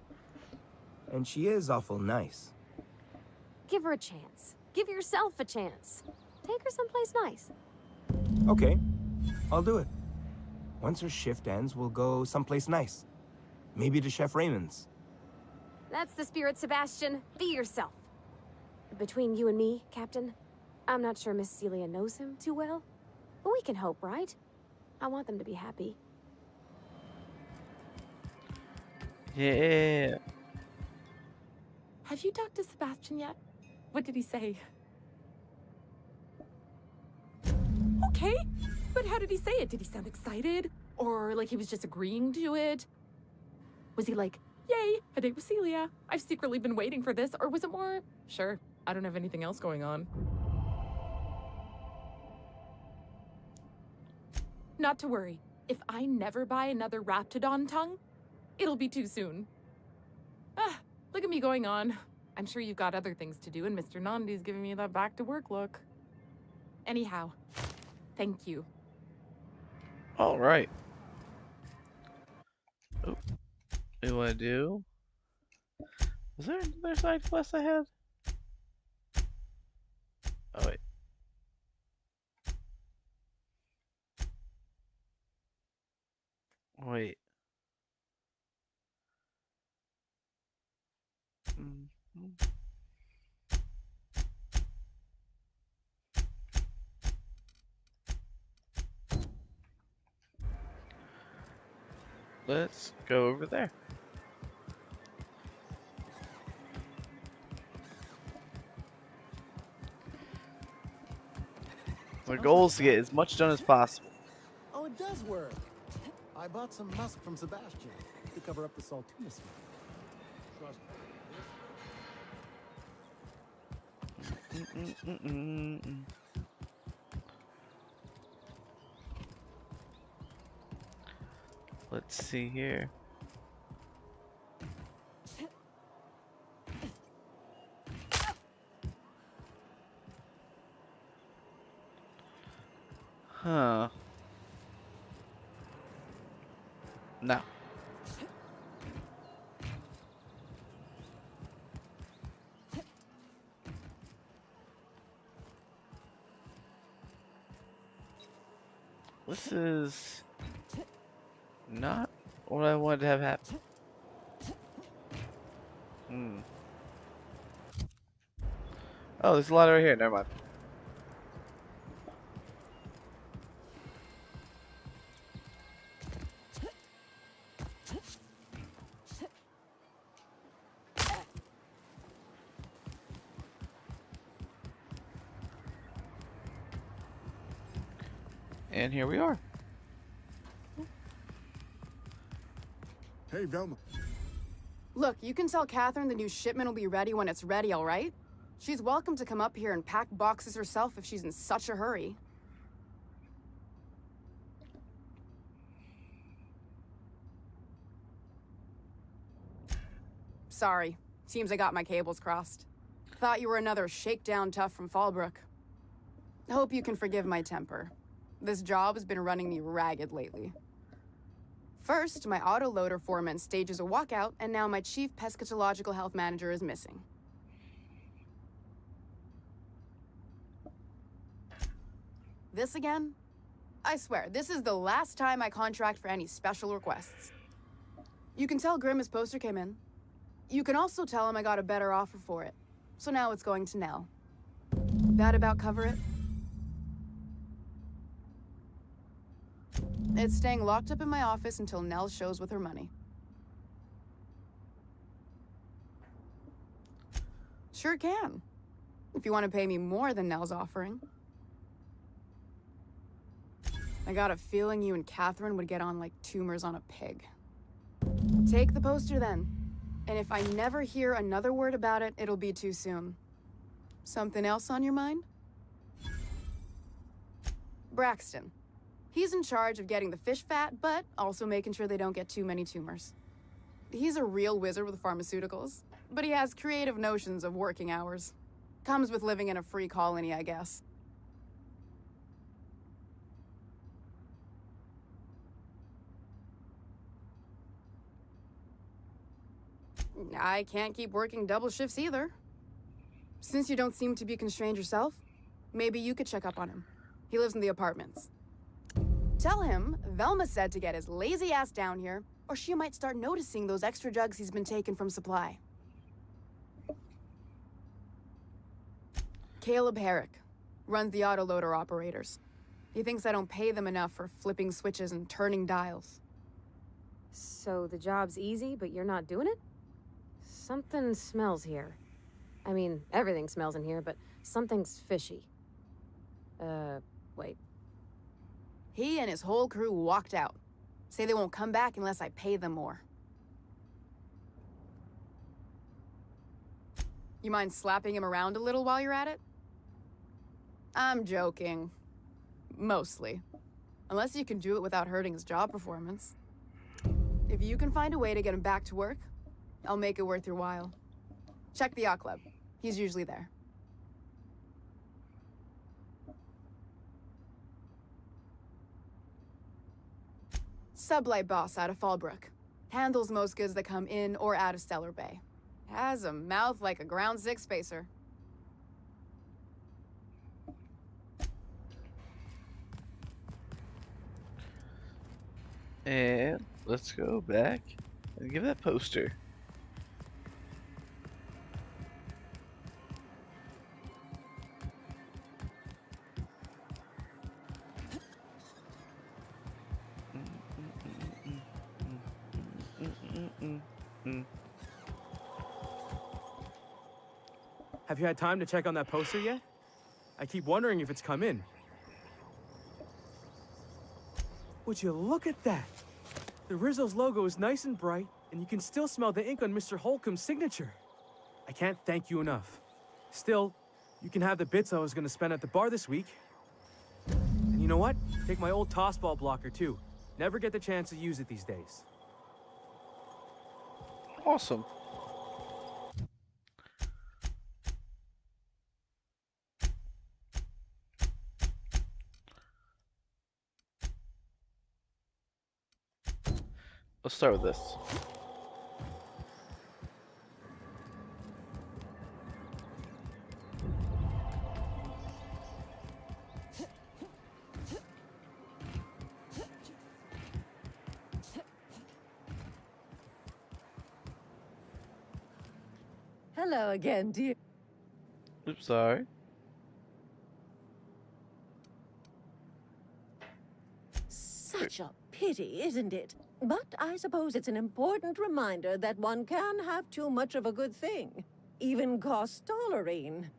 And she is awful nice. Give her a chance. Give yourself a chance. Take her someplace nice. Okay. I'll do it. Once her shift ends, we'll go someplace nice. Maybe to Chef Raymond's. That's the spirit, Sebastian. Be yourself. Between you and me, Captain, I'm not sure Miss Celia knows him too well. But we can hope, right? I want them to be happy. Yeah. Have you talked to Sebastian yet? What did he say? Okay, but how did he say it? Did he sound excited? Or like he was just agreeing to it? Was he like, yay, a date with Celia. I've secretly been waiting for this. Or was it more, sure, I don't have anything else going on. Not to worry. If I never buy another Raptidon tongue, it'll be too soon. Ah, look at me going on. I'm sure you've got other things to do, and Mr. Nandi's giving me that back-to-work look. Anyhow, thank you. All right. Oh, we want to do. Was there another side quest I had? Oh wait. Wait. Let's go over there. My goal is to get as much done as possible. Oh, it does work. I bought some musk from Sebastian to cover up the saltiness smell. Trust Let's see here. Huh. No. This is not what I wanted to have happen. Oh, there's a lot over here. Never mind. And here we are. Hey, Velma. Look, you can tell Catherine the new shipment will be ready when it's ready, all right? She's welcome to come up here and pack boxes herself if she's in such a hurry. Sorry. Seems I got my cables crossed. Thought you were another shakedown tough from Fallbrook. Hope you can forgive my temper. This job has been running me ragged lately. First, my autoloader foreman stages a walkout, and now my chief pescatological health manager is missing. This again? I swear, this is the last time I contract for any special requests. You can tell Grim his poster came in. You can also tell him I got a better offer for it. So now it's going to Nell. That about cover it? It's staying locked up in my office until Nell shows with her money. Sure can. If you want to pay me more than Nell's offering. I got a feeling you and Catherine would get on like tumors on a pig. Take the poster then. And if I never hear another word about it, it'll be too soon. Something else on your mind? Braxton. He's in charge of getting the fish fat, but also making sure they don't get too many tumors. He's a real wizard with pharmaceuticals, but he has creative notions of working hours. Comes with living in a free colony, I guess. I can't keep working double shifts either. Since you don't seem to be constrained yourself, maybe you could check up on him. He lives in the apartments. Tell him Velma said to get his lazy ass down here, or she might start noticing those extra jugs he's been taking from supply. Caleb Herrick runs the autoloader operators. He thinks I don't pay them enough for flipping switches and turning dials. So the job's easy, but you're not doing it? Something smells here. I mean, everything smells in here, but something's fishy. Wait. He and his whole crew walked out. Say they won't come back unless I pay them more. You mind slapping him around a little while you're at it? I'm joking. Mostly. Unless you can do it without hurting his job performance. If you can find a way to get him back to work, I'll make it worth your while. Check the yacht club. He's usually there. Sublight boss out of Fallbrook. Handles most goods that come in or out of Stellar Bay. Has a mouth like a ground six spacer. And let's go back and give that poster. Have you had time to check on that poster yet? I keep wondering if it's come in. Would you look at that? The Rizzo's logo is nice and bright, and you can still smell the ink on Mr. Holcomb's signature. I can't thank you enough. Still, you can have the bits I was gonna spend at the bar this week. And you know what? Take my old tossball blocker too. Never get the chance to use it these days. Awesome. Let's start with this. Hello again, dear. Oops, sorry. Such a pity, isn't it? But I suppose it's an important reminder that one can have too much of a good thing. Even Costollerine.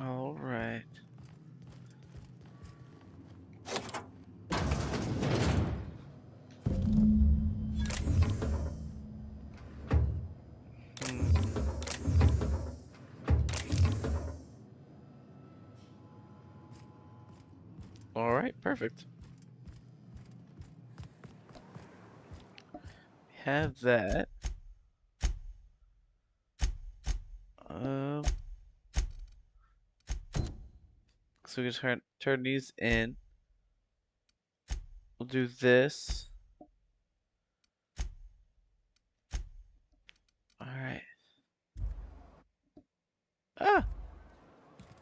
All right. All right, perfect. Have that. So we can turn these in. We'll do this. All right. Ah.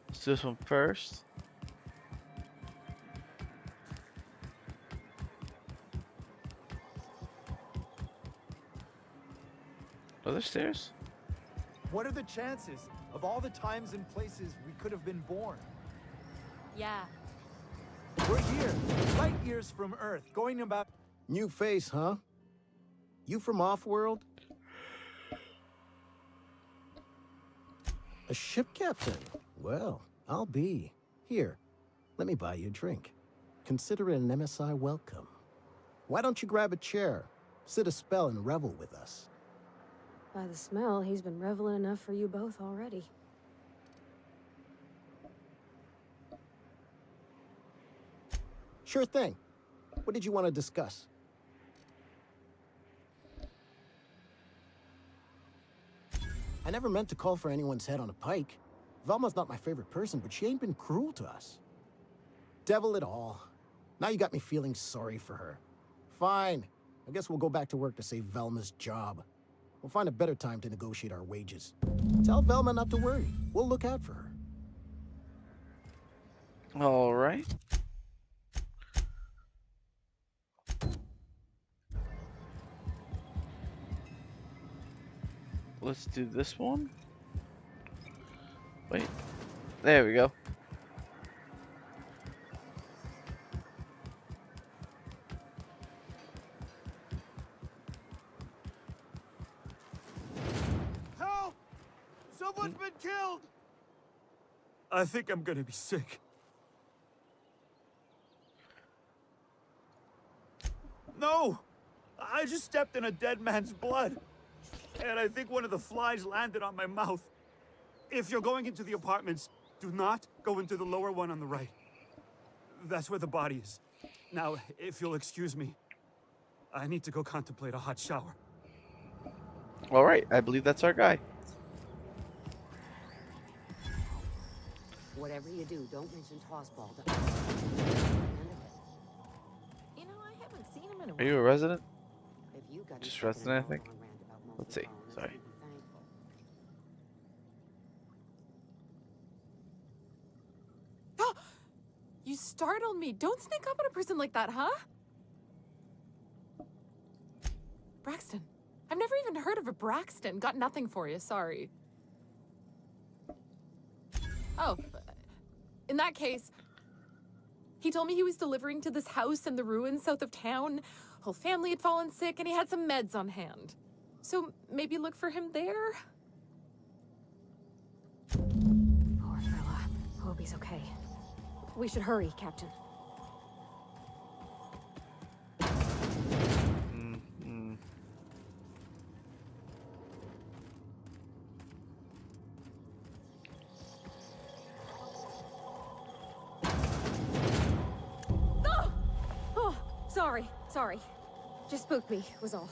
Let's do this one first. Other stairs? What are the chances of all the times and places we could have been born? Yeah. We're here, light years from Earth, going about... New face, huh? You from Offworld? A ship captain? Well, I'll be. Here, let me buy you a drink. Consider it an MSI welcome. Why don't you grab a chair, sit a spell and revel with us? By the smell, he's been reveling enough for you both already. Sure thing. What did you want to discuss? I never meant to call for anyone's head on a pike. Velma's not my favorite person, but she ain't been cruel to us. Devil it all. Now you got me feeling sorry for her. Fine. I guess we'll go back to work to save Velma's job. We'll find a better time to negotiate our wages. Tell Velma not to worry. We'll look out for her. All right. Let's do this one. Wait. There we go. Help! Someone's been killed! I think I'm gonna be sick. No! I just stepped in a dead man's blood. And I think one of the flies landed on my mouth. If you're going into the apartments, do not go into the lower one on the right. That's where the body is. Now, if you'll excuse me, I need to go contemplate a hot shower. All right, I believe that's our guy. Whatever you do, don't mention Tossball. You know, I haven't seen him in a while. Are you a resident? If you got Just resident, I think. Let's see. Sorry. You startled me. Don't sneak up on a person like that, huh? Braxton. I've never even heard of a Braxton. Got nothing for you, sorry. Oh, in that case, he told me he was delivering to this house in the ruins south of town. Whole family had fallen sick and he had some meds on hand. So maybe look for him there? Poor fella. Hope he's okay. We should hurry, Captain. No! Oh, sorry. Just spooked me, was all.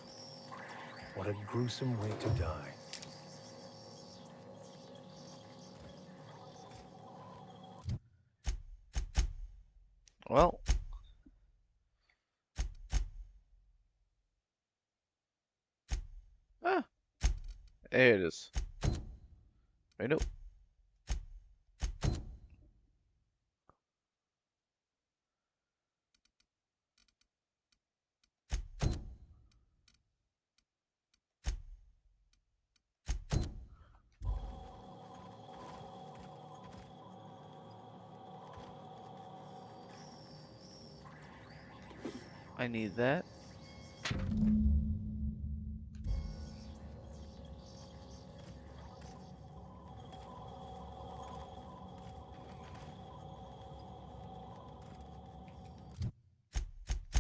What a gruesome way to die. Well. Ah. There it is. Wait, no. I need that.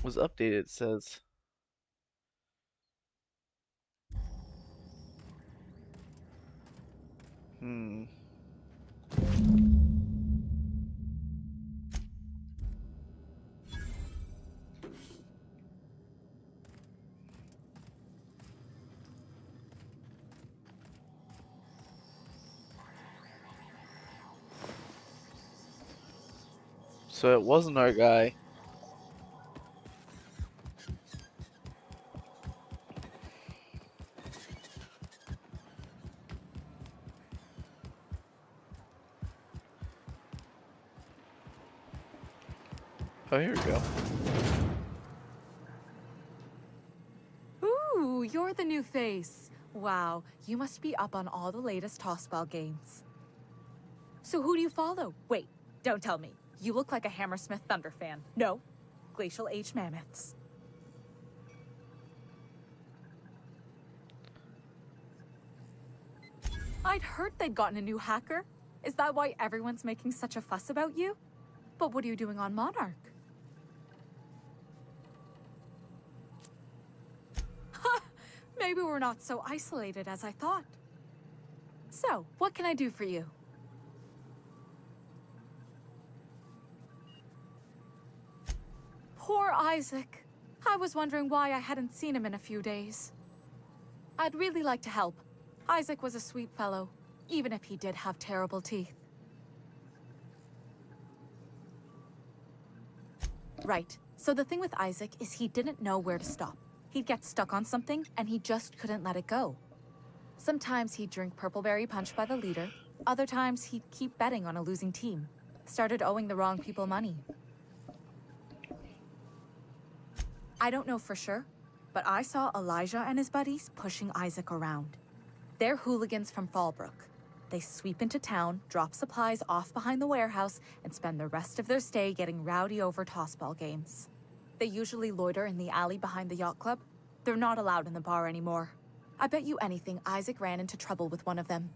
Was updated, it says. So it wasn't our guy. Oh, here we go. Ooh, you're the new face. Wow, you must be up on all the latest tossball games. So who do you follow? Wait, don't tell me. You look like a Hammersmith Thunder fan. No, Glacial Age Mammoths. I'd heard they'd gotten a new hacker. Is that why everyone's making such a fuss about you? But what are you doing on Monarch? Maybe we're not so isolated as I thought. So, what can I do for you? Poor Isaac. I was wondering why I hadn't seen him in a few days. I'd really like to help. Isaac was a sweet fellow, even if he did have terrible teeth. Right. So the thing with Isaac is he didn't know where to stop. He'd get stuck on something, and he just couldn't let it go. Sometimes he'd drink Purpleberry Punch by the liter. Other times he'd keep betting on a losing team. Started owing the wrong people money. I don't know for sure, but I saw Elijah and his buddies pushing Isaac around. They're hooligans from Fallbrook. They sweep into town, drop supplies off behind the warehouse, and spend the rest of their stay getting rowdy over tossball games. They usually loiter in the alley behind the yacht club. They're not allowed in the bar anymore. I bet you anything Isaac ran into trouble with one of them.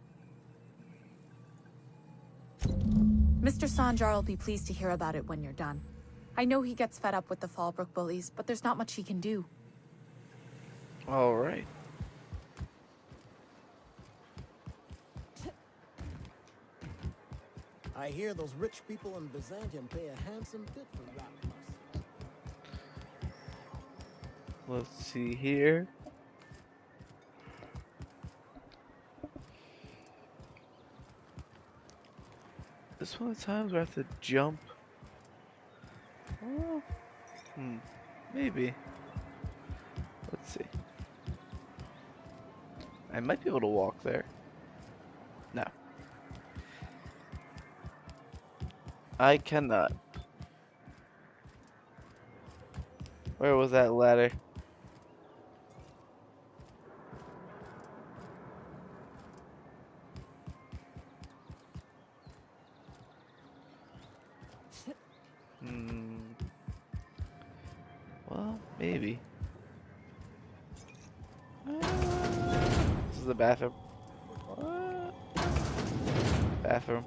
Mr. Sanjar will be pleased to hear about it when you're done. I know he gets fed up with the Fallbrook bullies, but there's not much he can do. All right. I hear those rich people in Byzantium pay a handsome bit for robbing us. Let's see here. This one of the times where I have to jump. Oh, maybe. Let's see. I might be able to walk there. No. I cannot. Where was that ladder? Well, maybe. This is the bathroom. What? Bathroom.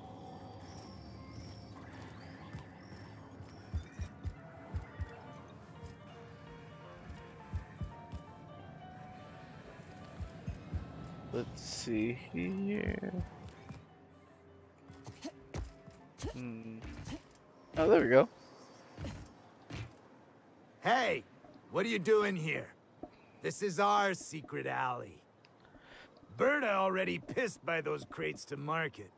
Let's see here. Oh, there we go. Hey, what are you doing here? This is our secret alley. Berta already pissed by those crates to market.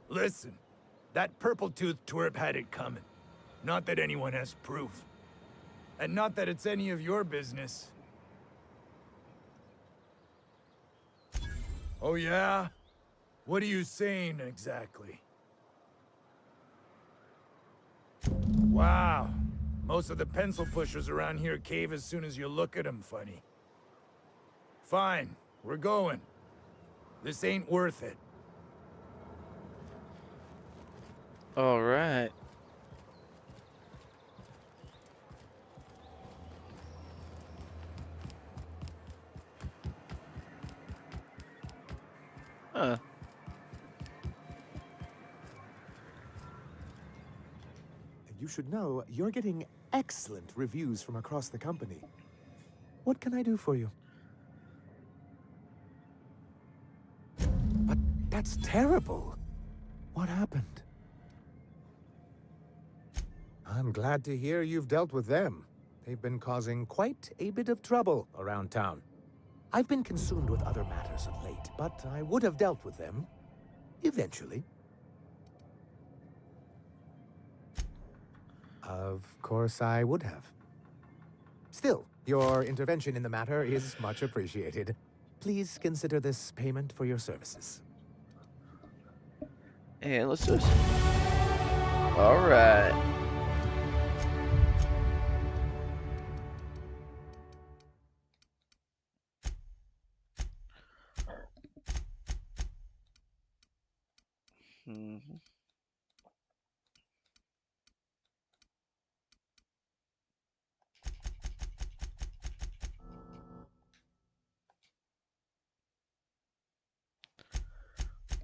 Listen, that purple-toothed twerp had it coming. Not that anyone has proof. And not that it's any of your business. Oh yeah? What are you saying exactly? Wow. Most of the pencil pushers around here cave as soon as you look at them funny. Fine, we're going. This ain't worth it. All right. Huh. You should know you're getting excellent reviews from across the company. What can I do for you? But that's terrible. What happened? I'm glad to hear you've dealt with them. They've been causing quite a bit of trouble around town. I've been consumed with other matters of late, but I would have dealt with them eventually. Of course I would have. Still, your intervention in the matter is much appreciated. Please consider this payment for your services. And let's do this. All right.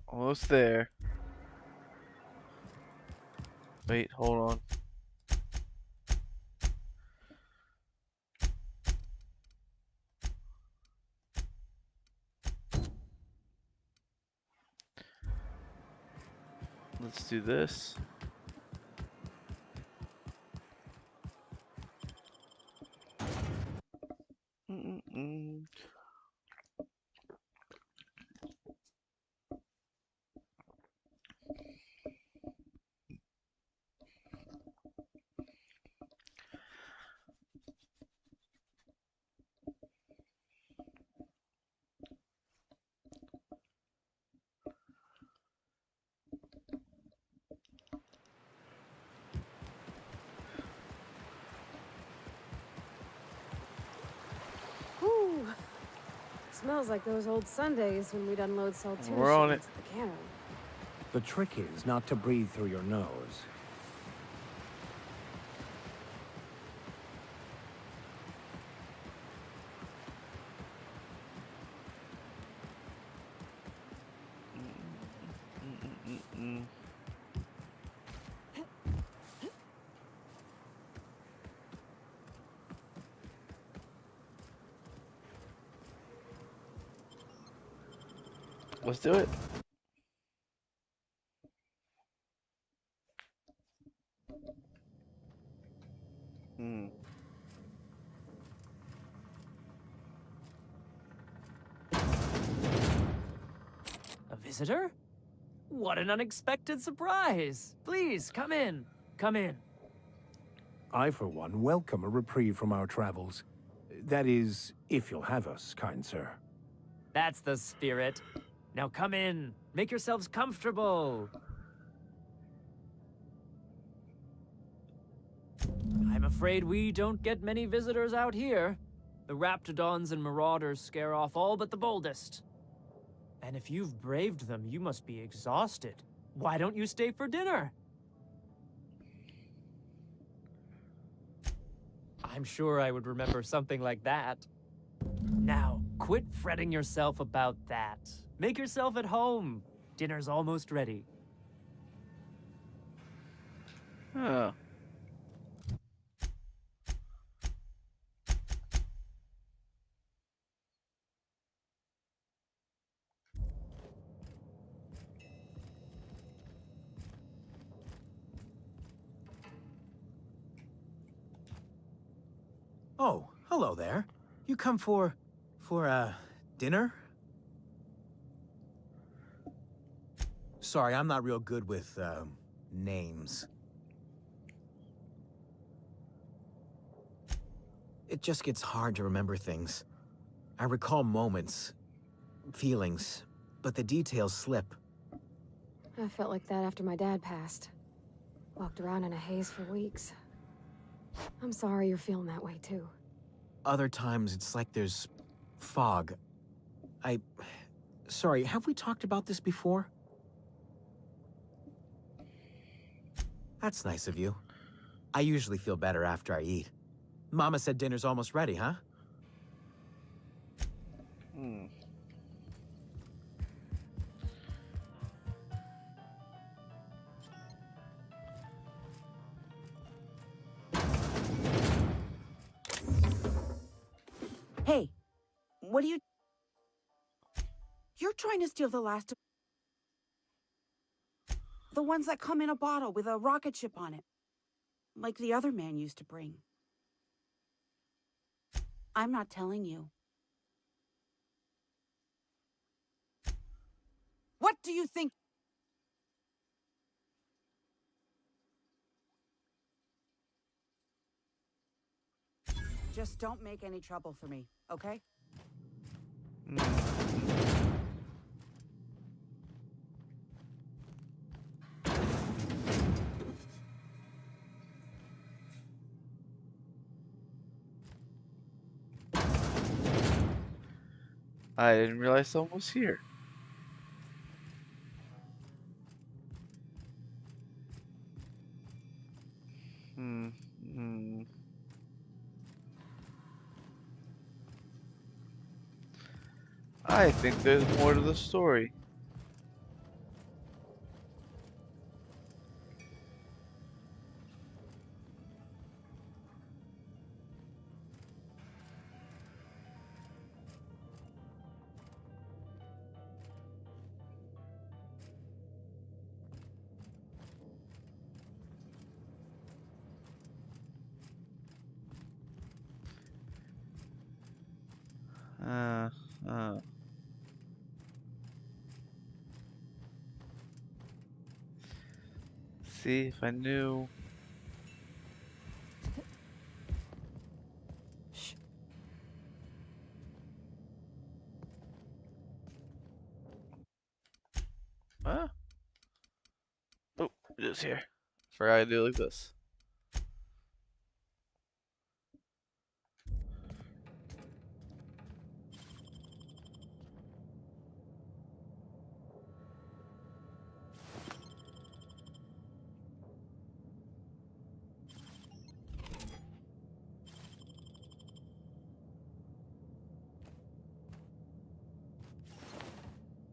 Almost there. Wait, hold on. Let's do this. Mm-mm-mm. Whew. Smells like those old Sundays when we'd unload salt tuna We're on it. shipments at the cannery. The trick is not to breathe through your nose. Mm-mm-mm. Let's do it. Hmm. A visitor? What an unexpected surprise! Please, come in. Come in. I, for one, welcome a reprieve from our travels. That is, if you'll have us, kind sir. That's the spirit. Now come in. Make yourselves comfortable. I'm afraid we don't get many visitors out here. The Raptidons and Marauders scare off all but the boldest. And if you've braved them, you must be exhausted. Why don't you stay for dinner? I'm sure I would remember something like that. Now, quit fretting yourself about that. Make yourself at home. Dinner's almost ready. Huh. Oh, hello there. You come for dinner? Sorry, I'm not real good with, names. It just gets hard to remember things. I recall moments, feelings, but the details slip. I felt like that after my dad passed. Walked around in a haze for weeks. I'm sorry you're feeling that way too. Other times, it's like there's fog. Sorry, have we talked about this before? That's nice of you. I usually feel better after I eat. Mama said dinner's almost ready, huh? Hmm. Hey, what are you... You're trying to steal the last of... The ones that come in a bottle with a rocket ship on it. Like the other man used to bring. I'm not telling you. What do you think? Just don't make any trouble for me, okay? I didn't realize someone was here. Hmm. Hmm. I think there's more to the story. Uh, uh. See if I knew. Huh? Oh, it is here. Forgot to do it like this.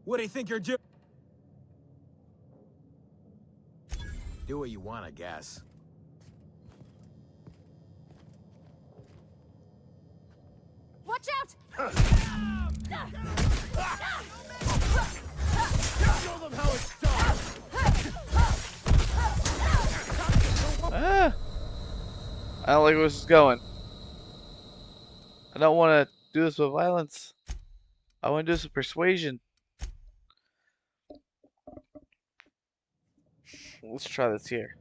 What do you think you're doing? Do what you want, I guess. Watch out! Show them how it's done! Ah! I don't like where this is going. I don't want to do this with violence. I want to do this with persuasion. Let's try this here.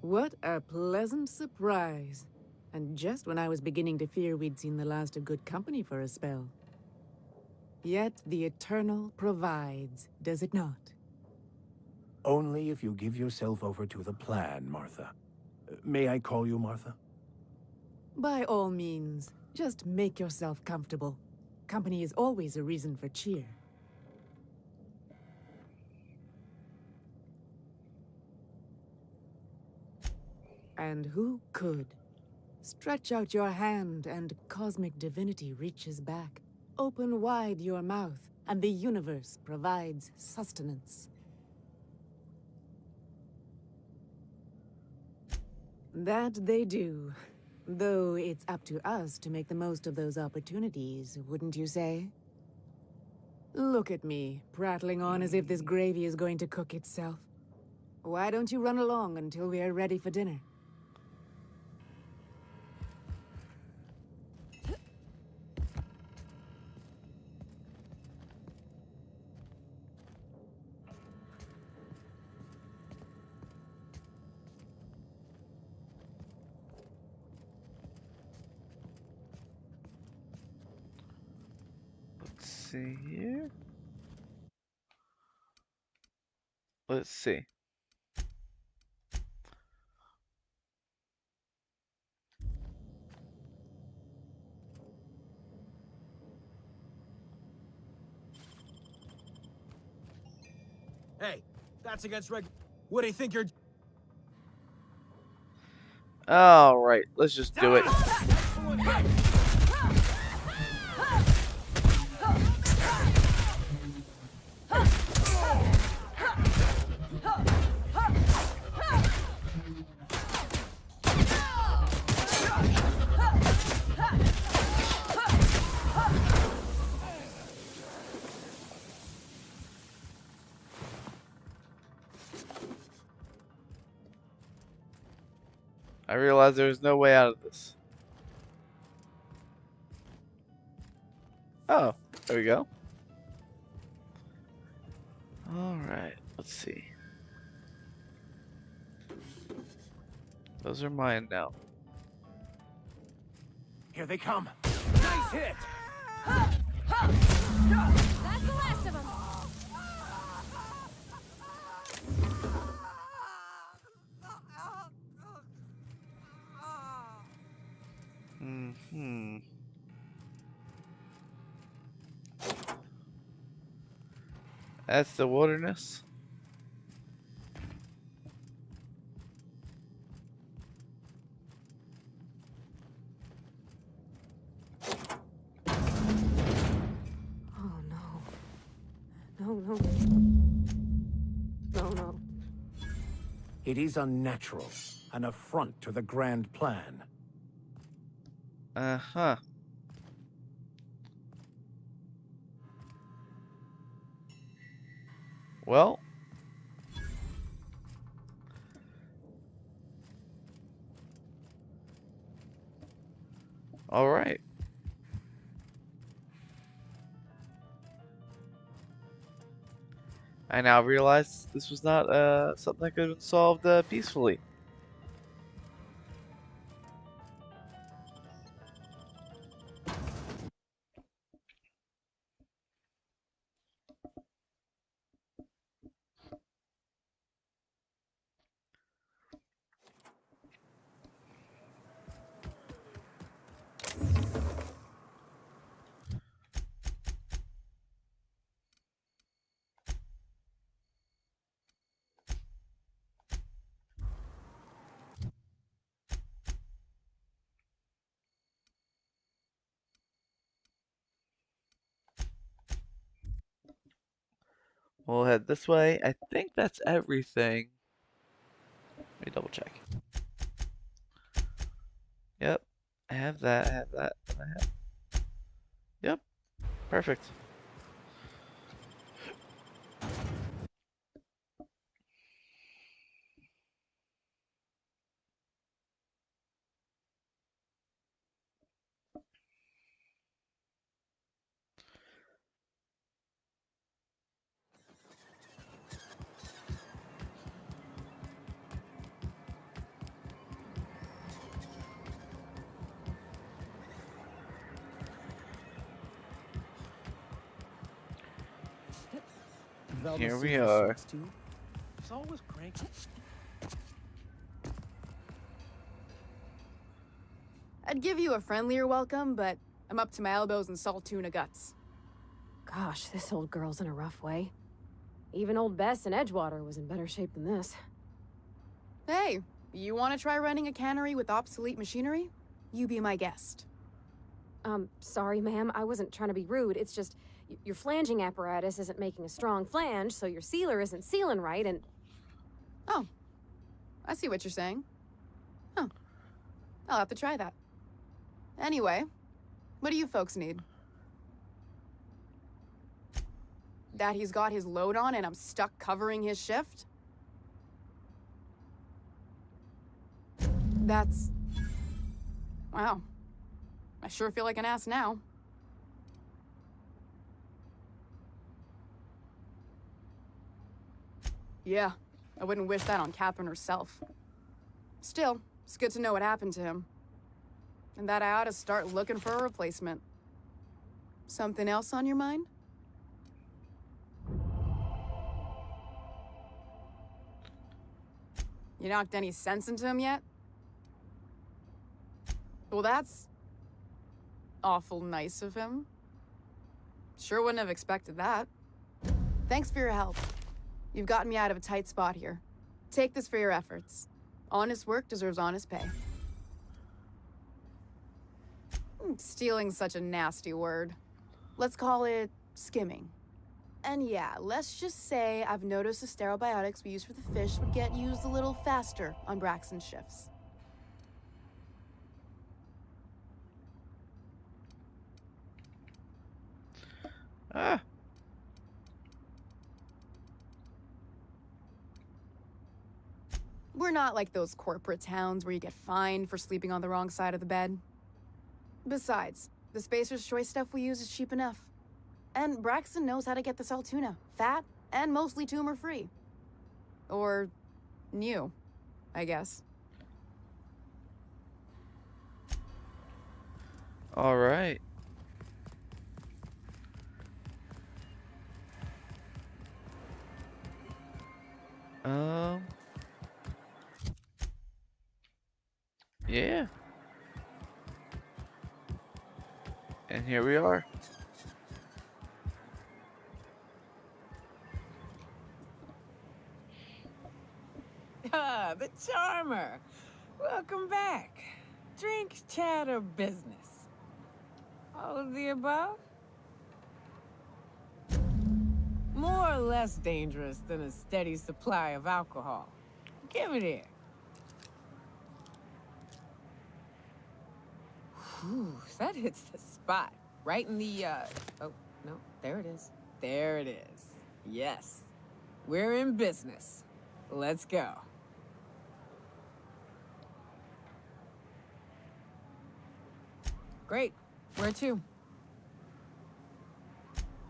What a pleasant surprise. And just when I was beginning to fear we'd seen the last of good company for a spell. Yet the Eternal provides, does it not? Only if you give yourself over to the plan, Martha. May I call you Martha? By all means, just make yourself comfortable. Company is always a reason for cheer. And who could? Stretch out your hand and cosmic divinity reaches back. Open wide your mouth and the universe provides sustenance. That they do. Though it's up to us to make the most of those opportunities, wouldn't you say? Look at me, prattling on as if this gravy is going to cook itself. Why don't you run along until we are ready for dinner? Let's see here. Let's see. Hey, that's against What do you think you're... Alright, let's just do it. I realized there was no way out of this. Oh, there we go. Alright, let's see. Those are mine now. Here they come. Nice hit! That's the last of them. Mm-hmm. That's the wilderness. Oh no. No. No. It is unnatural, an affront to the grand plan. Uh-huh. Well, All right. I now realize this was not something that could have been solved peacefully. We'll head this way. I think that's everything. Let me double check. Yep. I have that. I have that. I have. Yep. Perfect. Here we are. She's always cranky. I'd give you a friendlier welcome, but I'm up to my elbows in salt tuna guts. Gosh, this old girl's in a rough way. Even old Bess in Edgewater was in better shape than this. Hey, you want to try running a cannery with obsolete machinery? You be my guest. Sorry, ma'am. I wasn't trying to be rude. It's just, your flanging apparatus isn't making a strong flange, so your sealer isn't sealing right, and... Oh. I see what you're saying. Huh. I'll have to try that. Anyway, what do you folks need? That he's got his load on and I'm stuck covering his shift? That's... Wow. I sure feel like an ass now. Yeah, I wouldn't wish that on Catherine herself. Still, it's good to know what happened to him. And that I ought to start looking for a replacement. Something else on your mind? You knocked any sense into him yet? Well, that's awful nice of him. Sure wouldn't have expected that. Thanks for your help. You've gotten me out of a tight spot here. Take this for your efforts. Honest work deserves honest pay. Stealing's such a nasty word. Let's call it skimming. And yeah, let's just say I've noticed the sterile biotics we use for the fish would get used a little faster on Braxton's shifts. Ah. We're not like those corporate towns where you get fined for sleeping on the wrong side of the bed. Besides, the Spacer's Choice stuff we use is cheap enough. And Braxton knows how to get the salt tuna, fat and mostly tumor-free. Or new, I guess. All right. Yeah. And here we are. Ah, the Charmer. Welcome back. Drink, chat, or business? All of the above? More or less dangerous than a steady supply of alcohol. Give it here. Whew, that hits the spot. Right in the, oh, no, there it is. There it is. Yes. We're in business. Let's go. Great. Where to?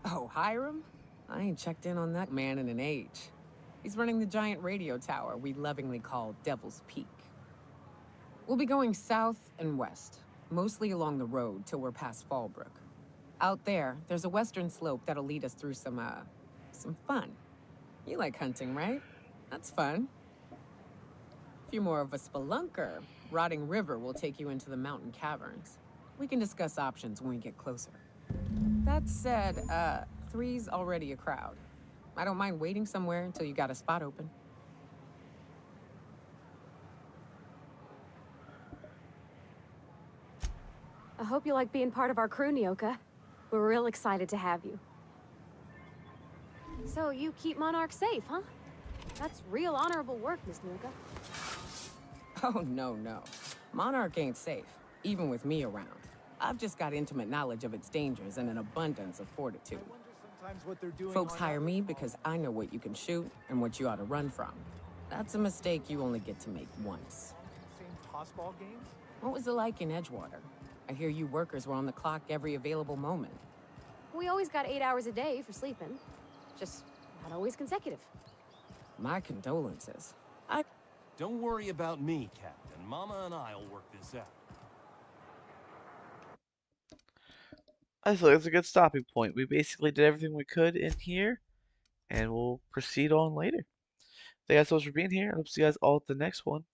Oh, Hiram? I ain't checked in on that man in an age. He's running the giant radio tower we lovingly call Devil's Peak. We'll be going south and west, mostly along the road till we're past Fallbrook. Out there, there's a western slope that'll lead us through some fun. You like hunting, right? That's fun. If you're more of a spelunker, Rotting River will take you into the mountain caverns. We can discuss options when we get closer. That said, 3's already a crowd. I don't mind waiting somewhere until you got a spot open. I hope you like being part of our crew, Nyoka. We're real excited to have you. So you keep Monarch safe, huh? That's real honorable work, Miss Nyoka. Oh, no. Monarch ain't safe, even with me around. I've just got intimate knowledge of its dangers and an abundance of fortitude. Folks hire me because I know what you can shoot and what you ought to run from. That's a mistake you only get to make once. Same tossball games? What was it like in Edgewater? I hear you workers were on the clock every available moment. We always got 8 hours a day for sleeping. Just not always consecutive. My condolences. Don't worry about me, Captain. Mama and I'll work this out. I feel like it's a good stopping point. We basically did everything we could in here, and we'll proceed on later. Thank you guys so much for being here. I hope to see you guys all at the next one.